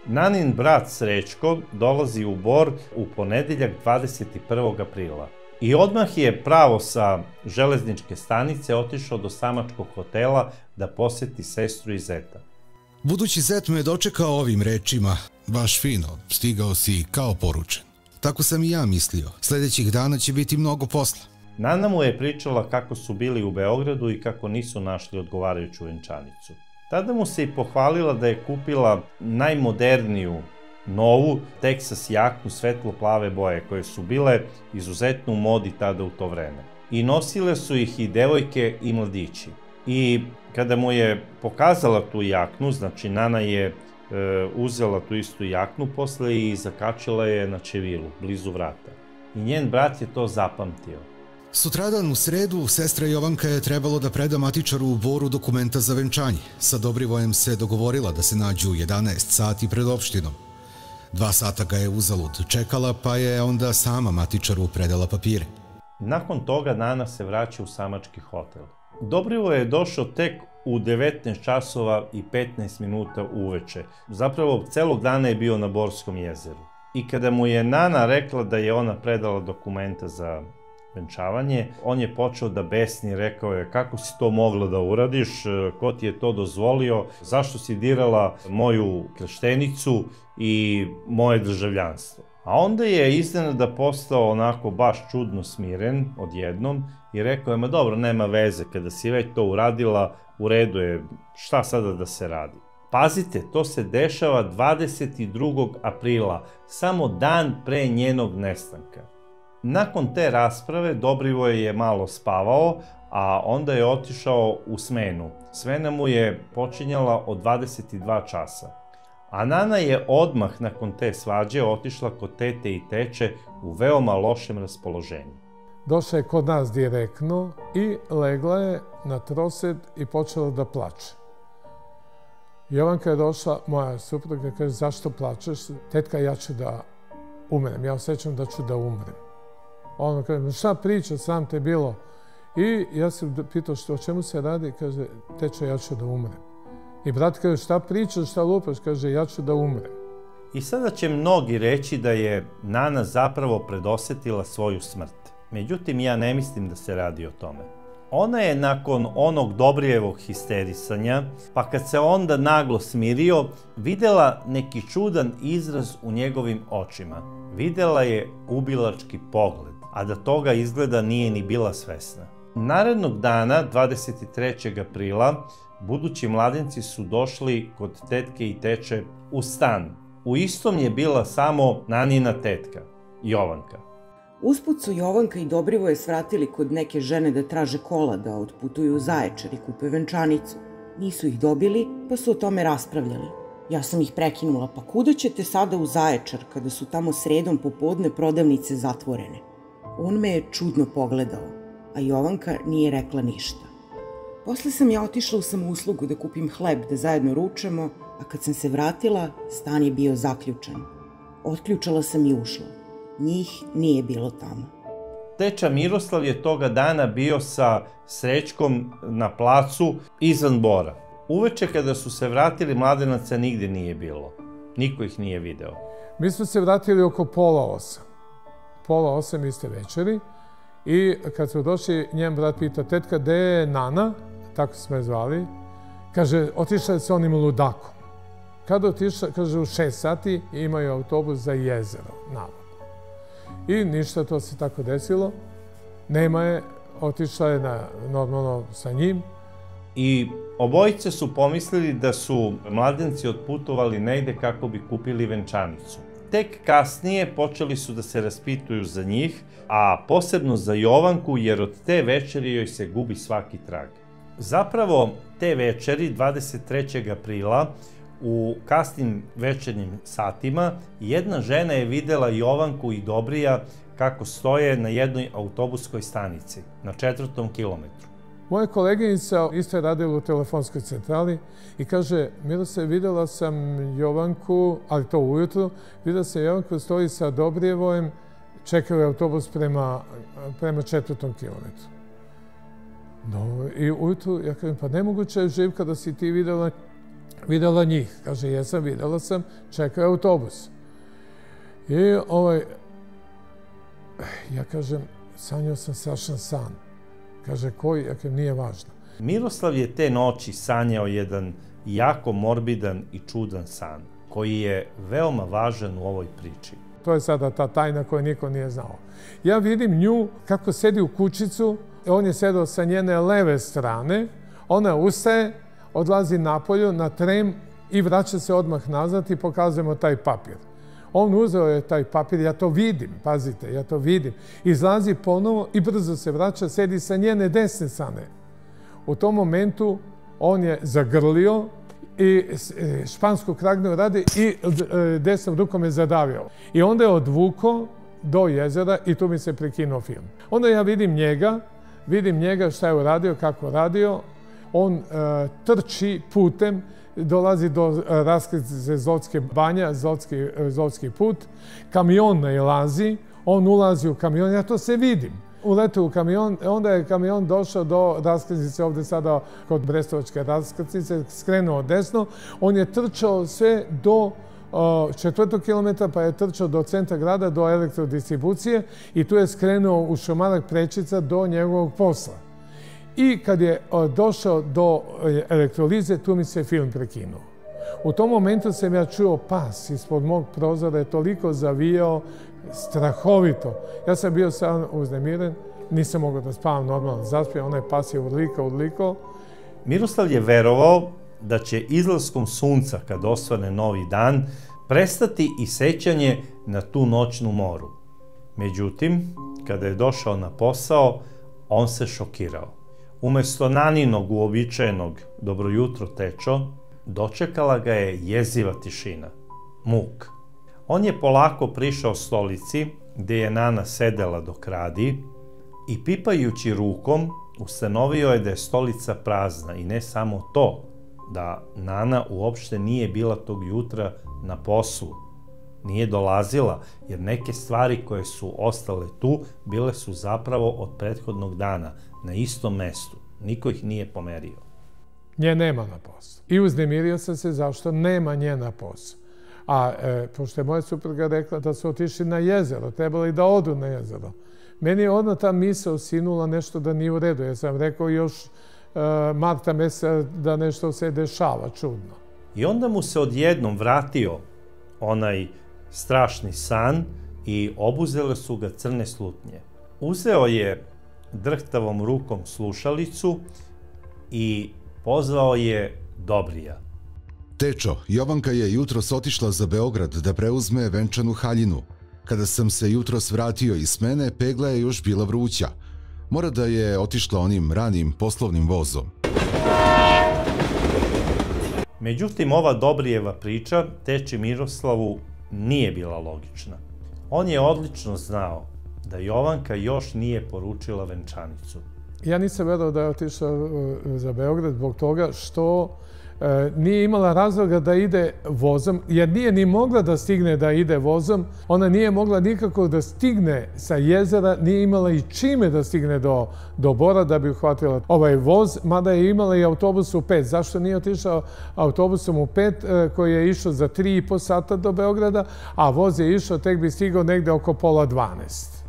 Nanin brat Srećko dolazi u Bor u ponedeljak 21. aprila i odmah je pravo sa železničke stanice otišao do samačkog hotela da poseti sestru i zeta. Budući zet me je dočekao ovim rečima, baš fino, stigao si kao poručen. Tako sam i ja mislio, sljedećih dana će biti mnogo posla. Nana mu je pričala kako su bili u Beogradu i kako nisu našli odgovarajuću venčanicu. Tada mu se i pohvalila da je kupila najmoderniju, novu Texas jaknu svetlo-plave boje, koje su bile izuzetno u modi tada u to vreme. I nosile su ih i devojke i mladići. I kada mu je pokazala tu jaknu, znači Nana je uzela tu istu jaknu posle i zakačila je na čevilu, blizu vrata. I njen brat je to zapamtio. Sutradan u sredu sestra Jovanka je trebalo da preda matičaru u Boru dokumenta za venčanje. Sa Dobrivojem se dogovorila da se nađu u 11 sati pred opštinom. 2 sata ga je uzalud čekala, pa je onda sama matičaru predala papire. Nakon toga Nana se vraća u samački hotel. Dobrivoje je došao tek u 19 časova i 15 minuta uveče. Zapravo, celog dana je bio na Borskom jezeru. I kada mu je Nana rekla da je ona predala dokumenta za venčavanje, on je počeo da besni, rekao je kako si to mogla da uradiš, ko ti je to dozvolio, zašto si dirala moju krštenicu i moje državljanstvo. A onda je iznenada postao onako baš čudno smiren odjednom i rekao je, ma dobro, nema veze, kada si već to uradila, u redu je, šta sada da se radi. Pazite, to se dešava 22. aprila, samo dan pre njenog nestanka. Nakon te rasprave Dobrivoje je malo spavao, a onda je otišao u smenu. Smena mu je počinjala od 22 časa. A Nana je odmah nakon te svađe otišla kod tete i teče u veoma lošem raspoloženju. Došla je kod nas direktno i legla je na trosed i počela da plače. Jovanka je došla, moja supruga, kaže, zašto plačeš? Tetka, ja ću da umrem, ja osjećam da ću da umrem. Ona kaže, šta priča, sam te bilo? I ja sam pitao o čemu se radi, kaže, teče, ja ću da umrem. I brat kaže, šta pričaš, šta lupaš, kaže, ja ću da umrem. I sada će mnogi reći da je Nana zapravo predosetila svoju smrt. Međutim, ja ne mislim da se radi o tome. Ona je nakon onog Dobrijevog histerisanja, pa kad se onda naglo smirio, videla neki čudan izraz u njegovim očima. Videla je ubilački pogled, a da toga izgleda nije ni bila svesna. Narednog dana, 23. aprila, budući mladenci su došli kod tetke i teče u stan. U istom je bila samo Nanina tetka, Jovanka. Usput su Jovanka i Dobrivoje svratili kod neke žene da traže kola da otputuju u Zaječar i kupe venčanicu. Nisu ih dobili, pa su o tome raspravljali. Ja sam ih prekinula, pa kuda ćete sada u Zaječar kada su tamo sredom popodne prodavnice zatvorene? On me je čudno pogledao, a Jovanka nije rekla ništa. Posle sam ja otišla u samouslugu da kupim hleb da zajedno ručamo, a kad sam se vratila, stan je bio zaključan. Otključala sam i ušla. Njih nije bilo tamo. Teča Miroslav je toga dana bio sa Srećkom na placu izvan Bora. Uveče kada su se vratili, Mladenaca nigde nije bilo. Niko ih nije video. Mi smo se vratili oko 7:30. 7:30 iste večeri. I kad smo došli, njen brat pita, tetka, gde je Nana? Tako smo je zvali. Kaže, otišla je sa onim ludakom. Kada otišla, kaže, u 6 sati imaju autobus za jezero, navodno. I ništa, to se tako desilo. Nema je, otišla je normalno sa njim. I obojice su pomislili da su mladenci otputovali negde kako bi kupili venčanicu. Tek kasnije počeli su da se raspituju za njih, a posebno za Jovanku, jer od te večeri joj se gubi svaki trag. Zapravo, te večeri, 23. aprila, u kasnim večernjim satima, jedna žena je videla Jovanku i Dobrija kako stoje na jednoj autobuskoj stanici, na 4. kilometru. Moja koleginica isto je radila u telefonskoj centrali i kaže, Miroslav, videla sam Jovanku, ali to ujutru, videla sam Jovanku stoji sa Dobrijevojem, čekao je autobus prema 4. kilometru. No, i ujutru, ja kažem, pa nemoguće je, Živka, da si ti videla njih. Kaže, jesam, videla sam, čekao je autobus. I ja kažem, sanjao sam strašan san. Kaže, koji? Ja kažem, nije važno. Miroslav je te noći sanjao jedan jako morbidan i čudan san, koji je veoma važan u ovoj priči. To je sada ta tajna koju niko nije znao. Ja vidim nju kako sedi u kućicu, on je sedao sa njene leve strane, ona ustaje, odlazi napolju na trem i vraća se odmah nazad i pokazujemo taj papir. On uzeo je taj papir, ja to vidim, pazite, ja to vidim. Izlazi ponovo i brzo se vraća, sedi sa njene desne strane. U tom momentu on je zagrlio i špansku kragnu radi i desnom rukom je zadavio. I onda je odvukao do jezera i tu mi se prekinuo film. Onda ja vidim njega šta je uradio, kako radio. On trči putem, dolazi do raskrsnice Zlotske banja, Zlotski put, kamion nailazi, on ulazi u kamion, ja to se vidim. Uletao u kamion, onda je kamion došao do raskrsnice, ovde sada kod Brestovačke raskrsnice, skrenuo desno, on je trčao sve do 4. kilometra, pa je trčao do centra grada, do elektrodistribucije i tu je skrenuo u Šumarak Prečica do njegovog posla. I kad je došao do elektrolize, tu mi se film prekinuo. U tom momentu sam ja čuo pas ispod mog prozora, je toliko zavijao, strahovito. Ja sam bio sam uznemiren, nisam mogao da spavam normalno, zaspio, onaj pas je urlikao. Miroslav je verovao da će izlaskom sunca, kad osvane novi dan, prestati i sećanje na tu noćnu moru. Međutim, kada je došao na posao, on se šokirao. Umesto Naninog uobičajenog dobro jutro tečo, dočekala ga je jeziva tišina, muk. On je polako prišao stolici gde je Nana sedela dok radi i pipajući rukom ustanovio je da je stolica prazna i ne samo to, da Nana uopšte nije bila tog jutra na poslu. Nije dolazila, jer neke stvari koje su ostale tu bile su zapravo od prethodnog dana, na istom mestu. Niko ih nije pomerio. Nje nema na poslu. I uznemirio sam se zašto nema nje na poslu. A pošto je moja supruga rekla da su otišli na jezero, trebali da odu na jezero. Meni je odmah ta misao sinula nešto da nije u redu. Ja sam rekao još marta meseca da nešto se dešava čudno. I onda mu se odjednom vratio onaj strašni san i obuzele su ga crne slutnje. Uzeo je drhtavom rukom slušalicu i pozvao je Dobrija. Tečo, Jovanka je jutros otišla za Beograd da preuzme venčanu haljinu. Kada sam se jutros vratio iz smene, pegla je još bila vruća. Mora da je otišla onim ranim poslovnim vozom. Međutim, ova Dobrijeva priča teči Miroslavu nije bila logična. On je odlično znao da Jovanka još nije poručila venčanicu. Ja nisam verovao da je otišla za Beograd zbog toga što nije imala razloga da ide vozom, jer nije ni mogla da stigne da ide vozom. Ona nije mogla nikako da stigne sa jezera, nije imala i čime da stigne do Bora da bi uhvatila ovaj voz, mada je imala i autobus u 5. Zašto nije otišao autobusom u 5 koji je išao za 3,5 sata do Beograda, a voz je išao, tek bi stigao negde oko 11:30.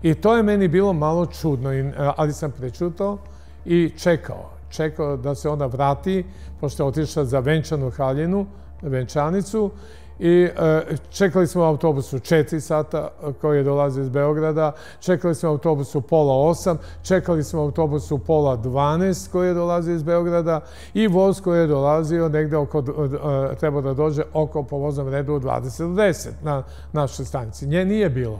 I to je meni bilo malo čudno, ali sam prečutao i čekao da se ona vrati, pošto je otišla za venčanu haljinu, venčanicu, i čekali smo autobus u 4 sata koji je dolazio iz Beograda, čekali smo autobus u 7:30, čekali smo autobus u 11:30 koji je dolazio iz Beograda i voz koji je dolazio negde treba da dođe po voznom redu u 20:10 na našoj stanici. Nje nije bilo.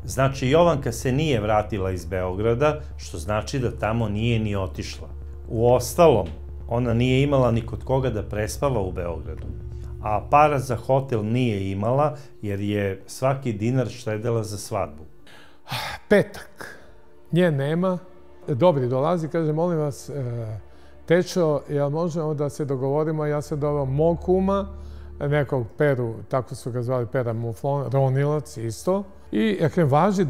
Znači, Jovanka se nije vratila iz Beograda, što znači da tamo nije ni otišla. Uostalom, ona nije imala ni kod koga da prespava u Beogradu. A para za hotel nije imala, jer je svaki dinar štedela za svadbu. Petak. Nje nema. Dobri dolazi, kaže, molim vas, tečo, jel možemo da se dogovorimo? Ja sam doveo mog kuma, nekog Peru, tako su ga zvali, Pera Muflon, Ronilac isto. I ja kažem, važi,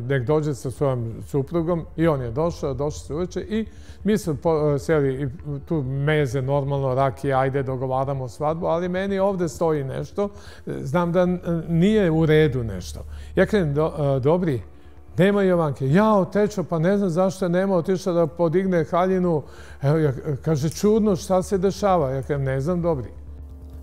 nek dođe sa svojom suprugom. I on je došao se uveče i mi smo seli tu meze, normalno, rakije, ajde, dogovaramo svadbu, ali meni ovde stoji nešto, znam da nije u redu nešto. Ja kažem, dobri, nema Jovanke. Jao, tečo, pa ne znam zašto je nema, otišla da podigne haljinu. Kaže, čudno, šta se dešava? Ja kažem, ne znam, dobri.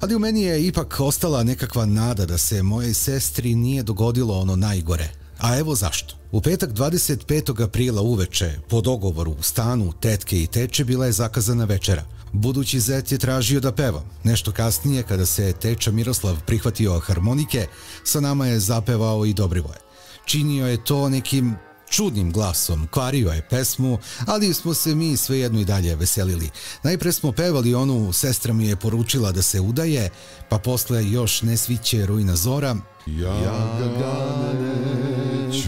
Ali u meni je ipak ostala nekakva nada da se mojoj sestri nije dogodilo ono najgore. A evo zašto. U petak 25. aprila uveče, po dogovoru u stanu tetke i teče, bila je zakazana večera. Budući zet je tražio da peva. Nešto kasnije, kada se teča Miroslav prihvatio harmonike, sa nama je zapevao i Dobrivoje. Činio je to nekim čudnim glasom, kvario je pesmu, ali smo se mi svejedno i dalje veselili. Najpre smo pevali onu Sestra mi je poručila da se udaje, pa posle Još ne sviće rujna zora. Ja ga neću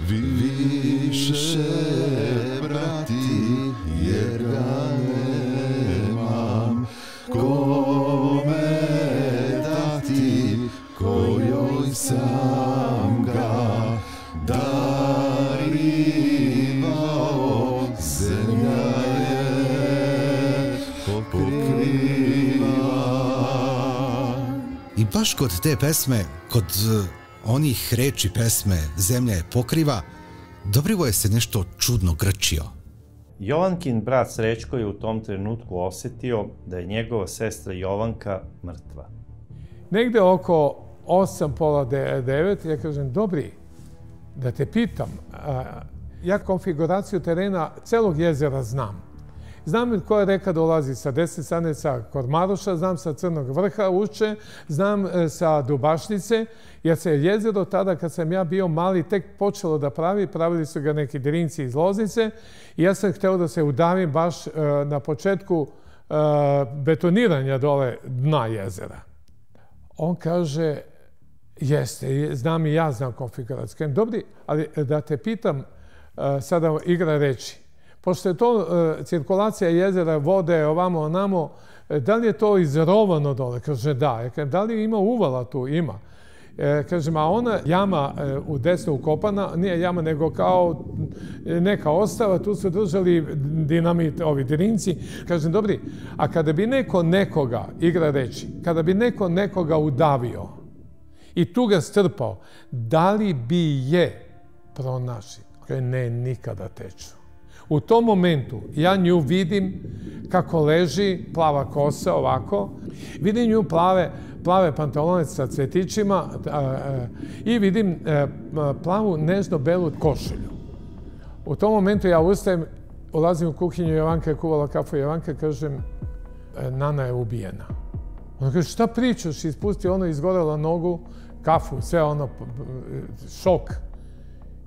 više brati, jer ga nemam kome dati, kojoj sam ga darivao, zemlja je pokriva. I baš kod te pesme, kod onih reči pesme Zemlja je pokriva, Dobrivoje se nešto čudno grčio. Jovankin brat Srećko je u tom trenutku osetio da je njegova sestra Jovanka mrtva. Negde oko 8, pola 9, ja kažem, dobri, da te pitam, ja konfiguraciju terena celog jezera znam. Znam koja reka dolazi sa desne strane sa Kormaroša, znam sa Crnog vrha, Ušće, znam sa Dubašnice, jer se jezero tada kad sam ja bio mali tek počelo da pravili su ga neki Drinci iz Loznice i ja sam hteo da se udavim baš na početku betoniranja dole dna jezera. On kaže, jeste, znam i ja znam konfiguraciju. Dobri, ali da te pitam, sada igra reči. Pošto je to cirkulacija jezera, vode, ovamo, onamo, da li je to izrovano dole? Kaže, da. Da li ima uvala tu? Ima. Kažem, a ona jama u desno ukopana, nije jama nego kao neka ostava, tu su držali dinamit, ovi Drinci. Kažem, dobri, a kada bi neko nekoga, igra reči, kada bi neko nekoga udavio i tu ga strpao, da li bi je pronašli? Ne, nikada teču. U tom momentu ja nju vidim kako leži, plava kosa ovako, vidim nju plave pantalone sa cvetićima i vidim plavu nežno-belu košulju. U tom momentu ja ustajem, ulazim u kuhinju, Jovanka je kuvala kafu, Jovanka kažem, Nana je ubijena. Ona kaže, šta pričaš? Ispusti ono, izgorela nogu, kafu, sve ono, šok.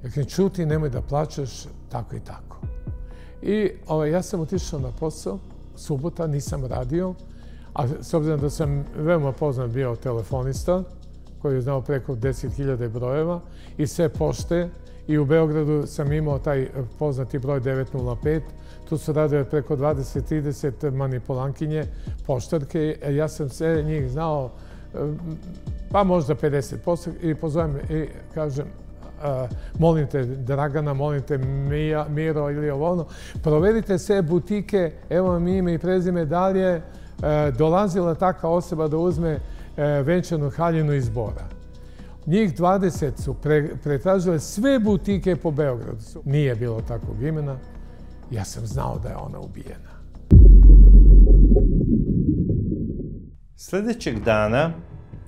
Ja kažem, čuti, nemoj da plačeš, tako i tako. I ja sam otišao na posao, subota, nisam radio, a s obzirom da sam veoma poznat bio telefonista, koji je znao preko 10.000 brojeva i sve pošte, i u Beogradu sam imao taj poznati broj 905, tu su radile preko 20-30 manipulankinje, poštarke, ja sam sve njih znao, pa možda 50%, i pozovem i kažem, molim te Dragana, molim te Miro ili ovo ono, proverite sve butike, evo vam ime i prezime, da li je dolazila takva osoba da uzme venčanu haljinu iz Bora. Njih 20 su pretražile sve butike po Beogradu. Nije bilo takvog imena. Ja sam znao da je ona ubijena. Sljedećeg dana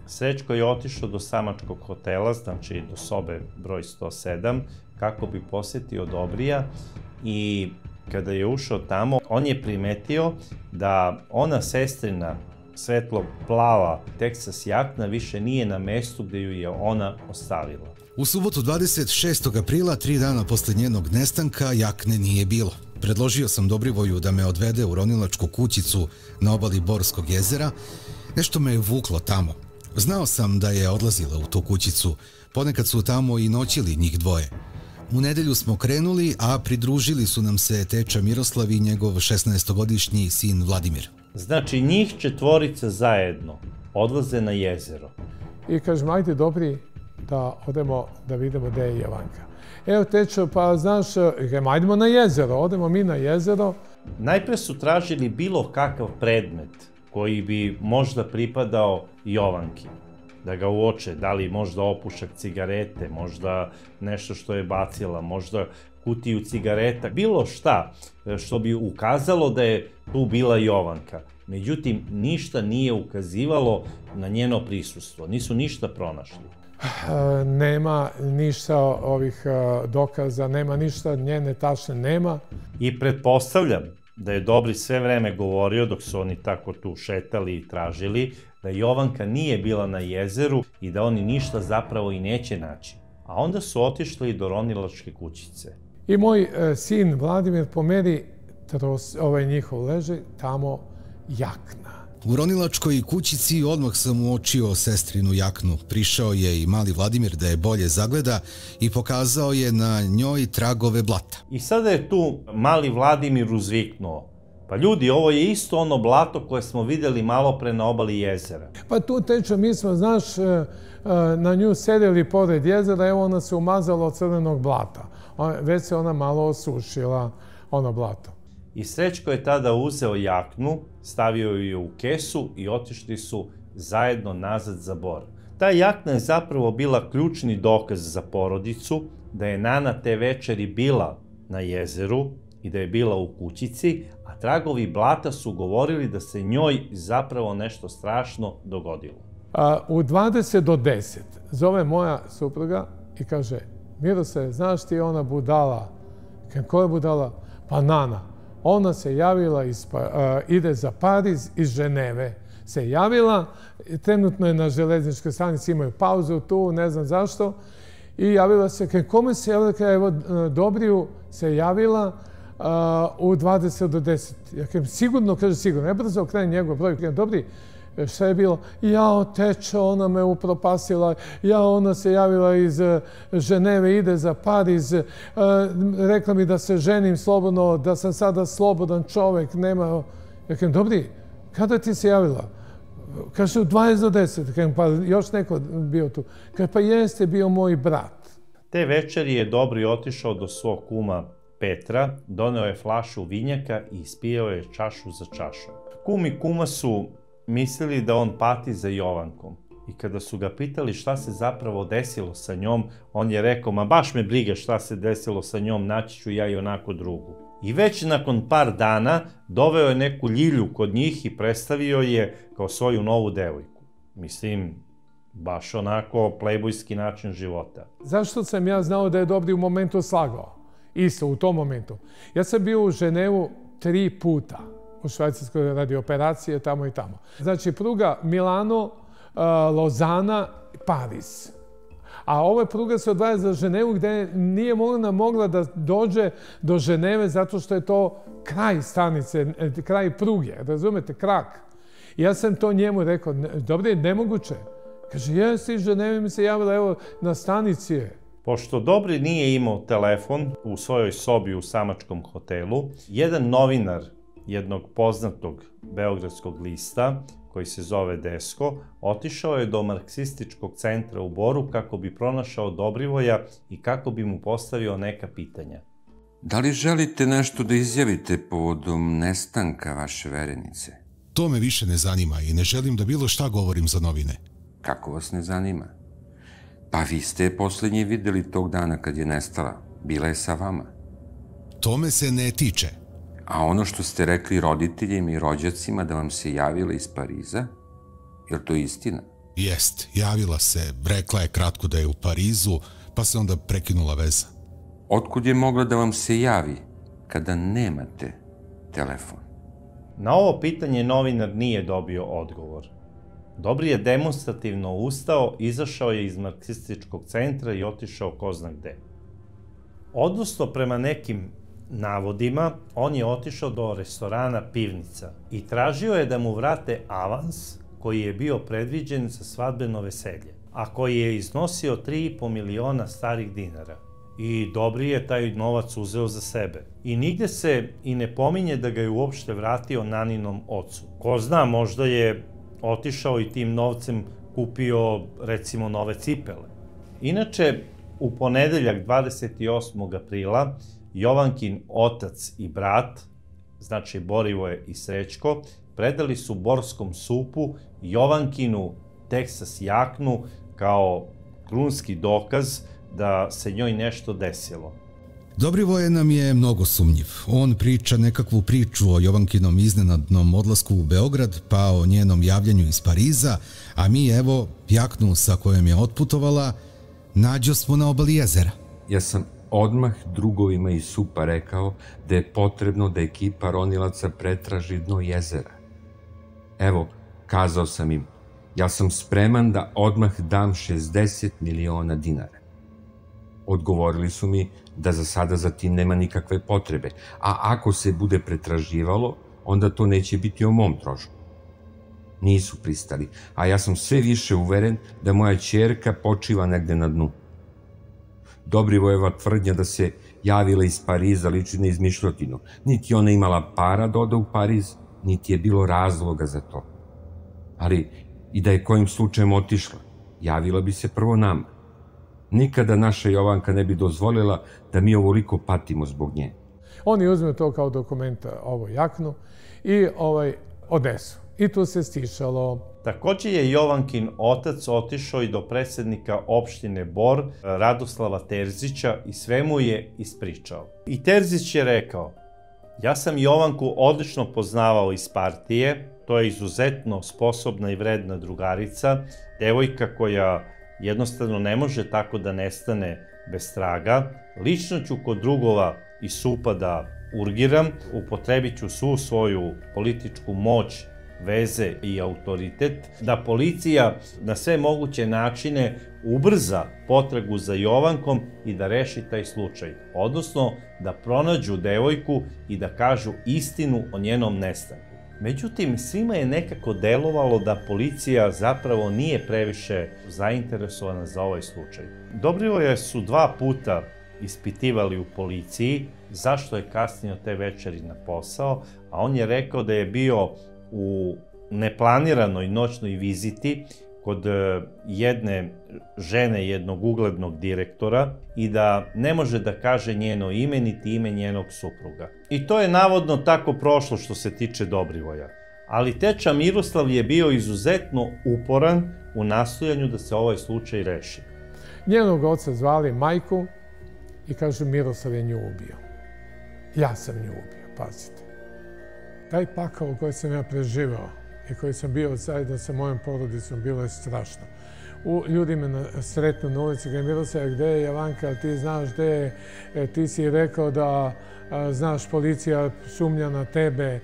Srećko je otišao do samačkog hotela, znači do sobe broj 107, kako bi posjetio Dobrija, i kada je ušao tamo, on je primetio da ona sestrina svetlo-plava Texas jakna više nije na mestu gde ju je ona ostavila. U subotu 26. aprila, 3 dana posle njenog nestanka, jakne nije bilo. Predložio sam Dobrivoju da me odvede u ronilačku kućicu na obali Borskog jezera. Nešto me je vuklo tamo. Znao sam da je odlazila u tu kućicu. Ponekad su tamo i noćili njih dvoje. U nedelju smo krenuli, a pridružili su nam se teča Miroslav i njegov 16-godišnji sin Vladimir. Znači, njih 4 zajedno odlaze na jezero. I kažem, ajde Dobri, da odemo da vidimo gde je Jovanka. Evo tečo, pa znaš, ajdemo na jezero, odemo mi na jezero. Najpre su tražili bilo kakav predmet koji bi možda pripadao Jovanki, da ga uoče, da li možda opušak cigarete, možda nešto što je bacila, možda kutiju cigareta, bilo šta što bi ukazalo da je tu bila Jovanka. Međutim, ništa nije ukazivalo na njeno prisustvo, nisu ništa pronašli. Nema ništa ovih dokaza, nema ništa, njene tašne nema. I pretpostavljam da je Dobri sve vreme govorio, dok su oni tako tu šetali i tražili, da Jovanka nije bila na jezeru i da oni ništa zapravo i neće naći. A onda su otišli do ronilačke kućice. I moj sin Vladimir pomeri njihov leže, tamo jakna. U ronilačkoj kućici odmah sam uočio sestrinu jaknu. Prišao je i mali Vladimir da je bolje zagleda i pokazao je na njoj tragove blata. I sada je tu mali Vladimir uzviknuo. Pa ljudi, ovo je isto ono blato koje smo vidjeli malo pre na obali jezera. Pa tu tečo, mi smo, znaš, na nju sedeli pored jezera, evo ona se umazala od crvenog blata. Već se ona malo osušila, ono blato. I Srećko je tada uzeo jaknu, stavio ju u kesu i otišli su zajedno nazad za Bor. Ta jakna je zapravo bila ključni dokaz za porodicu da je Nana te večeri bila na jezeru i da je bila u kućici, a tragovi blata su govorili da se njoj zapravo nešto strašno dogodilo. U 20 do 10 zove moja supruga i kaže, Miroslave, znaš ti ona budala? Koja je budala? Pa Nana. Ona se javila, ide za Pariz iz Ženeve. Se javila, trenutno je na železničkoj stanici, imaju pauzu tu, ne znam zašto. I javila se, kome se javila? Evo, Dobriju se javila u 20 do 10. Ja kažem, sigurno, kaže sigurno. Ja brzo okrenem njegov broj. Kažem, Dobri, šta je bilo? Jao, tečo, ona me upropasila. Jao, ona se javila iz Ženeve, ide za Pariz. Rekla mi da se ženim slobodno, da sam sada slobodan čovek. Nema... Ja kažem, Dobri, kada ti se javila? Kaže, u 20 do 10. Kažem, pa još neko bio tu. Kaže, pa jeste bio moj brat. Te večeri je Dobri otišao do svog kuma Petra, doneo je flašu vinjaka i ispijao je čašu za čašom. Kum i kuma su mislili da on pati za Jovankom. I kada su ga pitali šta se zapravo desilo sa njom, on je rekao, ma baš me briga šta se desilo sa njom, naći ću ja i onako drugu. I već nakon par dana doveo je neku Ljilju kod njih i predstavio je kao svoju novu devojku. Mislim, baš onako plejbojski način života. Zašto sam ja znao da je Dobri u momentu slagao? Isto, u tom momentu. Ja sam bio u Ženevu 3 puta. U Švajcarskoj radi operacije, tamo i tamo. Znači, pruga Milano, Lozana, Pariz. A ova pruga se odvaja za Ženevu gde nije mogla da dođe do Ženeve zato što je to kraj stanice, kraj pruge, razumete, krak. I ja sam to njemu rekao, dobro je nemoguće. Kaže, jesi, iz Ženeve mi se javila, evo, na stanici je. Pošto Dobri nije imao telefon u svojoj sobi u samačkom hotelu, jedan novinar jednog poznatog beogradskog lista, koji se zove Desko, otišao je do marksističkog centra u Boru kako bi pronašao Dobrivoja i kako bi mu postavio neka pitanja. Da li želite nešto da izjavite povodom nestanka vaše verenice? To me više ne zanima i ne želim da bilo šta govorim za novine. Kako vas ne zanima? Pa vi ste je poslednji videli tog dana kad je nestala. Bila je sa vama. To me se ne tiče. A ono što ste rekli roditeljima i rođacima da vam se javila iz Pariza, je li to istina? Jest, javila se, rekla je kratko da je u Parizu, pa se onda prekinula veza. Otkud je mogla da vam se javi kada nemate telefon? Na ovo pitanje novinar nije dobio odgovor. Dobri je demonstrativno ustao, izašao je iz marksističkog centra i otišao ko zna gde. Odnosno, prema nekim navodima, on je otišao do restorana Pivnica i tražio je da mu vrate avans koji je bio predviđen za svadbeno veselje, a koji je iznosio 3,5 miliona starih dinara. I Dobri je taj novac uzeo za sebe. I nigde se i ne pominje da ga je uopšte vratio Naninom ocu. Ko zna, možda je otišao i tim novcem kupio, recimo, nove cipele. Inače, u ponedeljak 28. aprila Jovankin otac i brat, znači Borivoje i Srećko, predali su borskom SUP-u Jovankinu Teksas jaknu kao krunski dokaz da se njoj nešto desilo. Dobrivoje nam je mnogo sumnjiv. On priča nekakvu priču o Jovankinom iznenadnom odlasku u Beograd, pa o njenom javljanju iz Pariza, a mi, evo, jaknu sa kojom je otputovala, nađo smo na obali jezera. Ja sam odmah drugovima iz SUP-a rekao da je potrebno da ekipa ronilaca pretraži dno jezera. Evo, kazao sam im, ja sam spreman da odmah dam 60 miliona dinara. Odgovorili su mi da za sada za tim nema nikakve potrebe, a ako se bude pretraživalo, onda to neće biti o mom trošku. Nisu pristali, a ja sam sve više uveren da moja ćerka počiva negde na dnu. Dobrivojeva tvrdnja da se javila iz Pariza liči na izmišljotinu. Niti ona imala para da ode u Pariz, niti je bilo razloga za to. Ali i da je kojim slučajem otišla, javila bi se prvo nama. Nikada naša Jovanka ne bi dozvolila da mi ovoliko patimo zbog nje. Oni uzme to kao dokumenta, ovo jaknu, i odnesu. I tu se stišalo. Takođe je Jovankin otac otišao i do predsednika opštine Bor, Radoslava Terzića, i sve mu je ispričao. I Terzić je rekao, ja sam Jovanku odlično poznavao iz partije, to je izuzetno sposobna i vredna drugarica, devojka koja jednostavno ne može tako da nestane bez traga. Lično ću kod drugova iz SUP-a da urgiram, upotrebit ću svu svoju političku moć, veze i autoritet, da policija na sve moguće načine ubrza potragu za Jovankom i da reši taj slučaj. Odnosno, da pronađu devojku i da kažu istinu o njenom nestanku. Međutim, svima je nekako delovalo da policija zapravo nije previše zainteresovana za ovaj slučaj. Dobrivoje su 2 puta ispitivali u policiji zašto je kasnio te večeri na posao, a on je rekao da je bio u neplaniranoj noćnoj viziti kod jedne žene, jednog uglednog direktora, i da ne može da kaže njeno ime niti ime njenog supruga. I to je navodno tako prošlo što se tiče Dobrivoja. Ali teča Miroslav je bio izuzetno uporan u nastojanju da se ovaj slučaj reši. Njenog oca zvali majku i kažu, Miroslav je nju ubio. Ja sam nju ubio, pazite. Taj pakao koji sam ja preživao i koji sam bio zajedno sa mojom porodicom, bilo je strašno. Ljudi me sretnu na ulici, gdje Miroslav, gdje je Jovanka, ti znaš gdje je, ti si rekao da znaš, policija sumnja na tebe,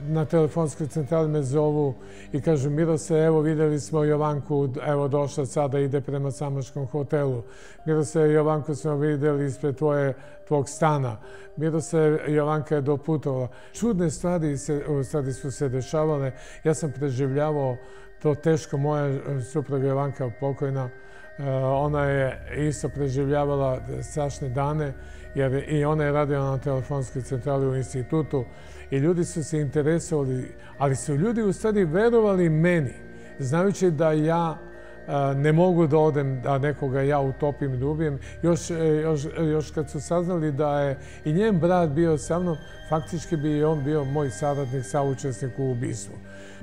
na telefonskoj centrali me zovu i kažu Miroslav, evo vidjeli smo Jovanku, evo došla sada, ide prema Samačkom hotelu. Miroslav, Jovanku smo vidjeli ispred tvog stana. Miroslav, Jovanka je doputovala. Čudne stvari su se dešavale. Ja sam preživljavao to teško. Moja supruga Jovanka pokojna, ona je isto preživljavala strašne dane, jer i ona je radila na telefonskoj centrali u institutu i ljudi su se interesovali, ali su ljudi u stvari verovali meni, znajući da ja ne mogu da odem, da nekoga ja utopim i ubijem. Još kad su saznali da je i njen brat bio sa mnom, faktički bi i on bio moj saradnik, saučesnik u ubistvu.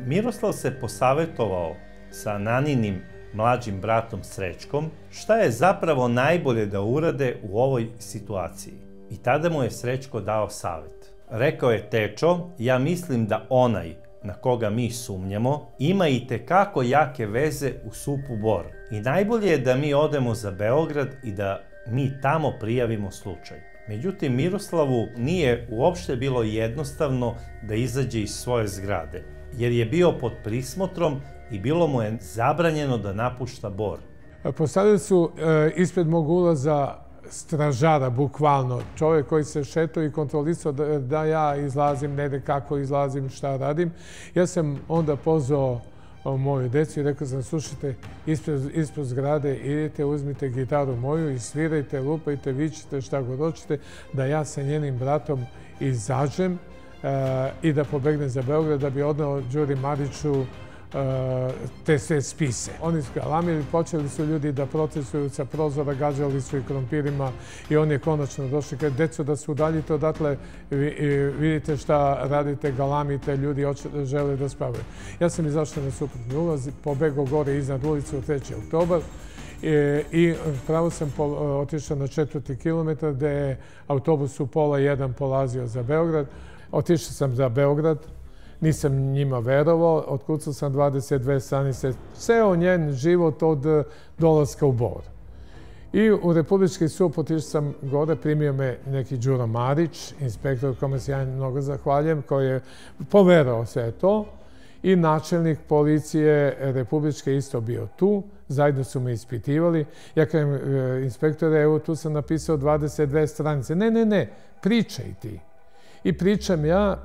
Miroslav se posavetovao sa Naninim mlađim bratom Srećkom šta je zapravo najbolje da urade u ovoj situaciji. I tada mu je Srećko dao savjet. Rekao je, tečo, ja mislim da onaj na koga mi sumnjamo ima i tekako jake veze u supu Bor. I najbolje je da mi odemo za Beograd i da mi tamo prijavimo slučaj. Međutim, Miroslavu nije uopšte bilo jednostavno da izađe iz svoje zgrade, jer je bio pod prismotrom i bilo mu je zabranjeno da napušta Bor. Postavili su ispred mog ulaza stražara, bukvalno, čovjek koji se šetao i kontrolisao da ja izlazim, negdje kako izlazim, šta radim. Ja sam onda pozvao moju decu i rekao sam, slušajte, ispred zgrade idite, uzmite gitaru moju i svirajte, lupajte, vičite, šta god hoćete, da ja sa njenim bratom izađem i da pobegnem za Beograd, da bi odneo Đuri Mariću te sve spise. Oni su galamili, počeli su ljudi da protestuju sa prozora, gađali su i krompirima i on je konačno došli. Kad deco da se udaljite odatle, vidite šta radite, galamite, ljudi žele da spavaju. Ja sam izašao na suprotni ulaz, pobegao gore iznad ulice u 3. oktobar i pravo sam otišao na 4. kilometar gde je autobus u 12:30 polazio za Beograd. Otišao sam za Beograd. Nisam njima verovao, otkucao sam 22 stranice, ceo njen život od dolaska u Bor. I u Republički sud otišao sam gore, primio me neki Đuro Marić, inspektor kome se ja mnogo zahvaljujem, koji je poverao sve to. I načelnik policije Republičke isto bio tu, zajedno su me ispitivali. Ja kažem, inspektore, evo tu sam napisao 22 stranice. Ne, pričaj ti. I pričam ja,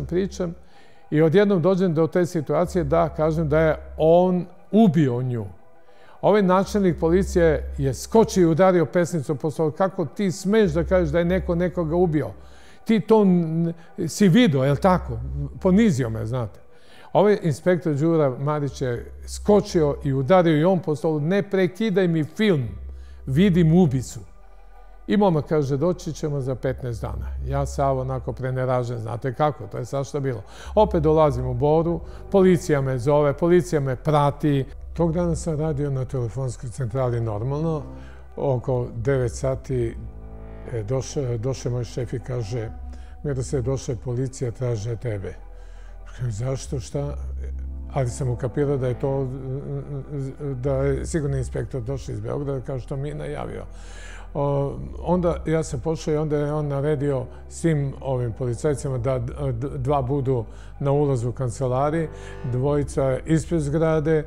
pričam. I odjednom dođem do te situacije da kažem da je on ubio nju. Ovaj načelnik policije je skočio i udario pesnicu po stolu. Kako ti smeš da kažeš da je neko nekoga ubio? Ti to si vidio, je li tako? Ponizio me, znate. Ovaj inspektor Đura Marić je skočio i udario i on po stolu. Ne prekidaj mi film, vidim ubicu. I momak kaže, doći ćemo za 15 dana. Ja sam onako preneražen, znate kako, to je svašta bilo. Opet dolazim u Boru, policija me zove, policija me prati. Tog dana sam radio na telefonskoj centrali normalno. Oko 9 sati došao moj šef i kaže, Miroslav, došla je policija, traže tebe. Zašto, šta? Ali sam ukapirao da je to, da je sigurni inspektor došao iz Beograda, kao što mi je najavio. Onda ja sam pošao i onda je on naredio svim ovim policajcima da 2 budu na ulazu u kancelariji, 2 ispred zgrade.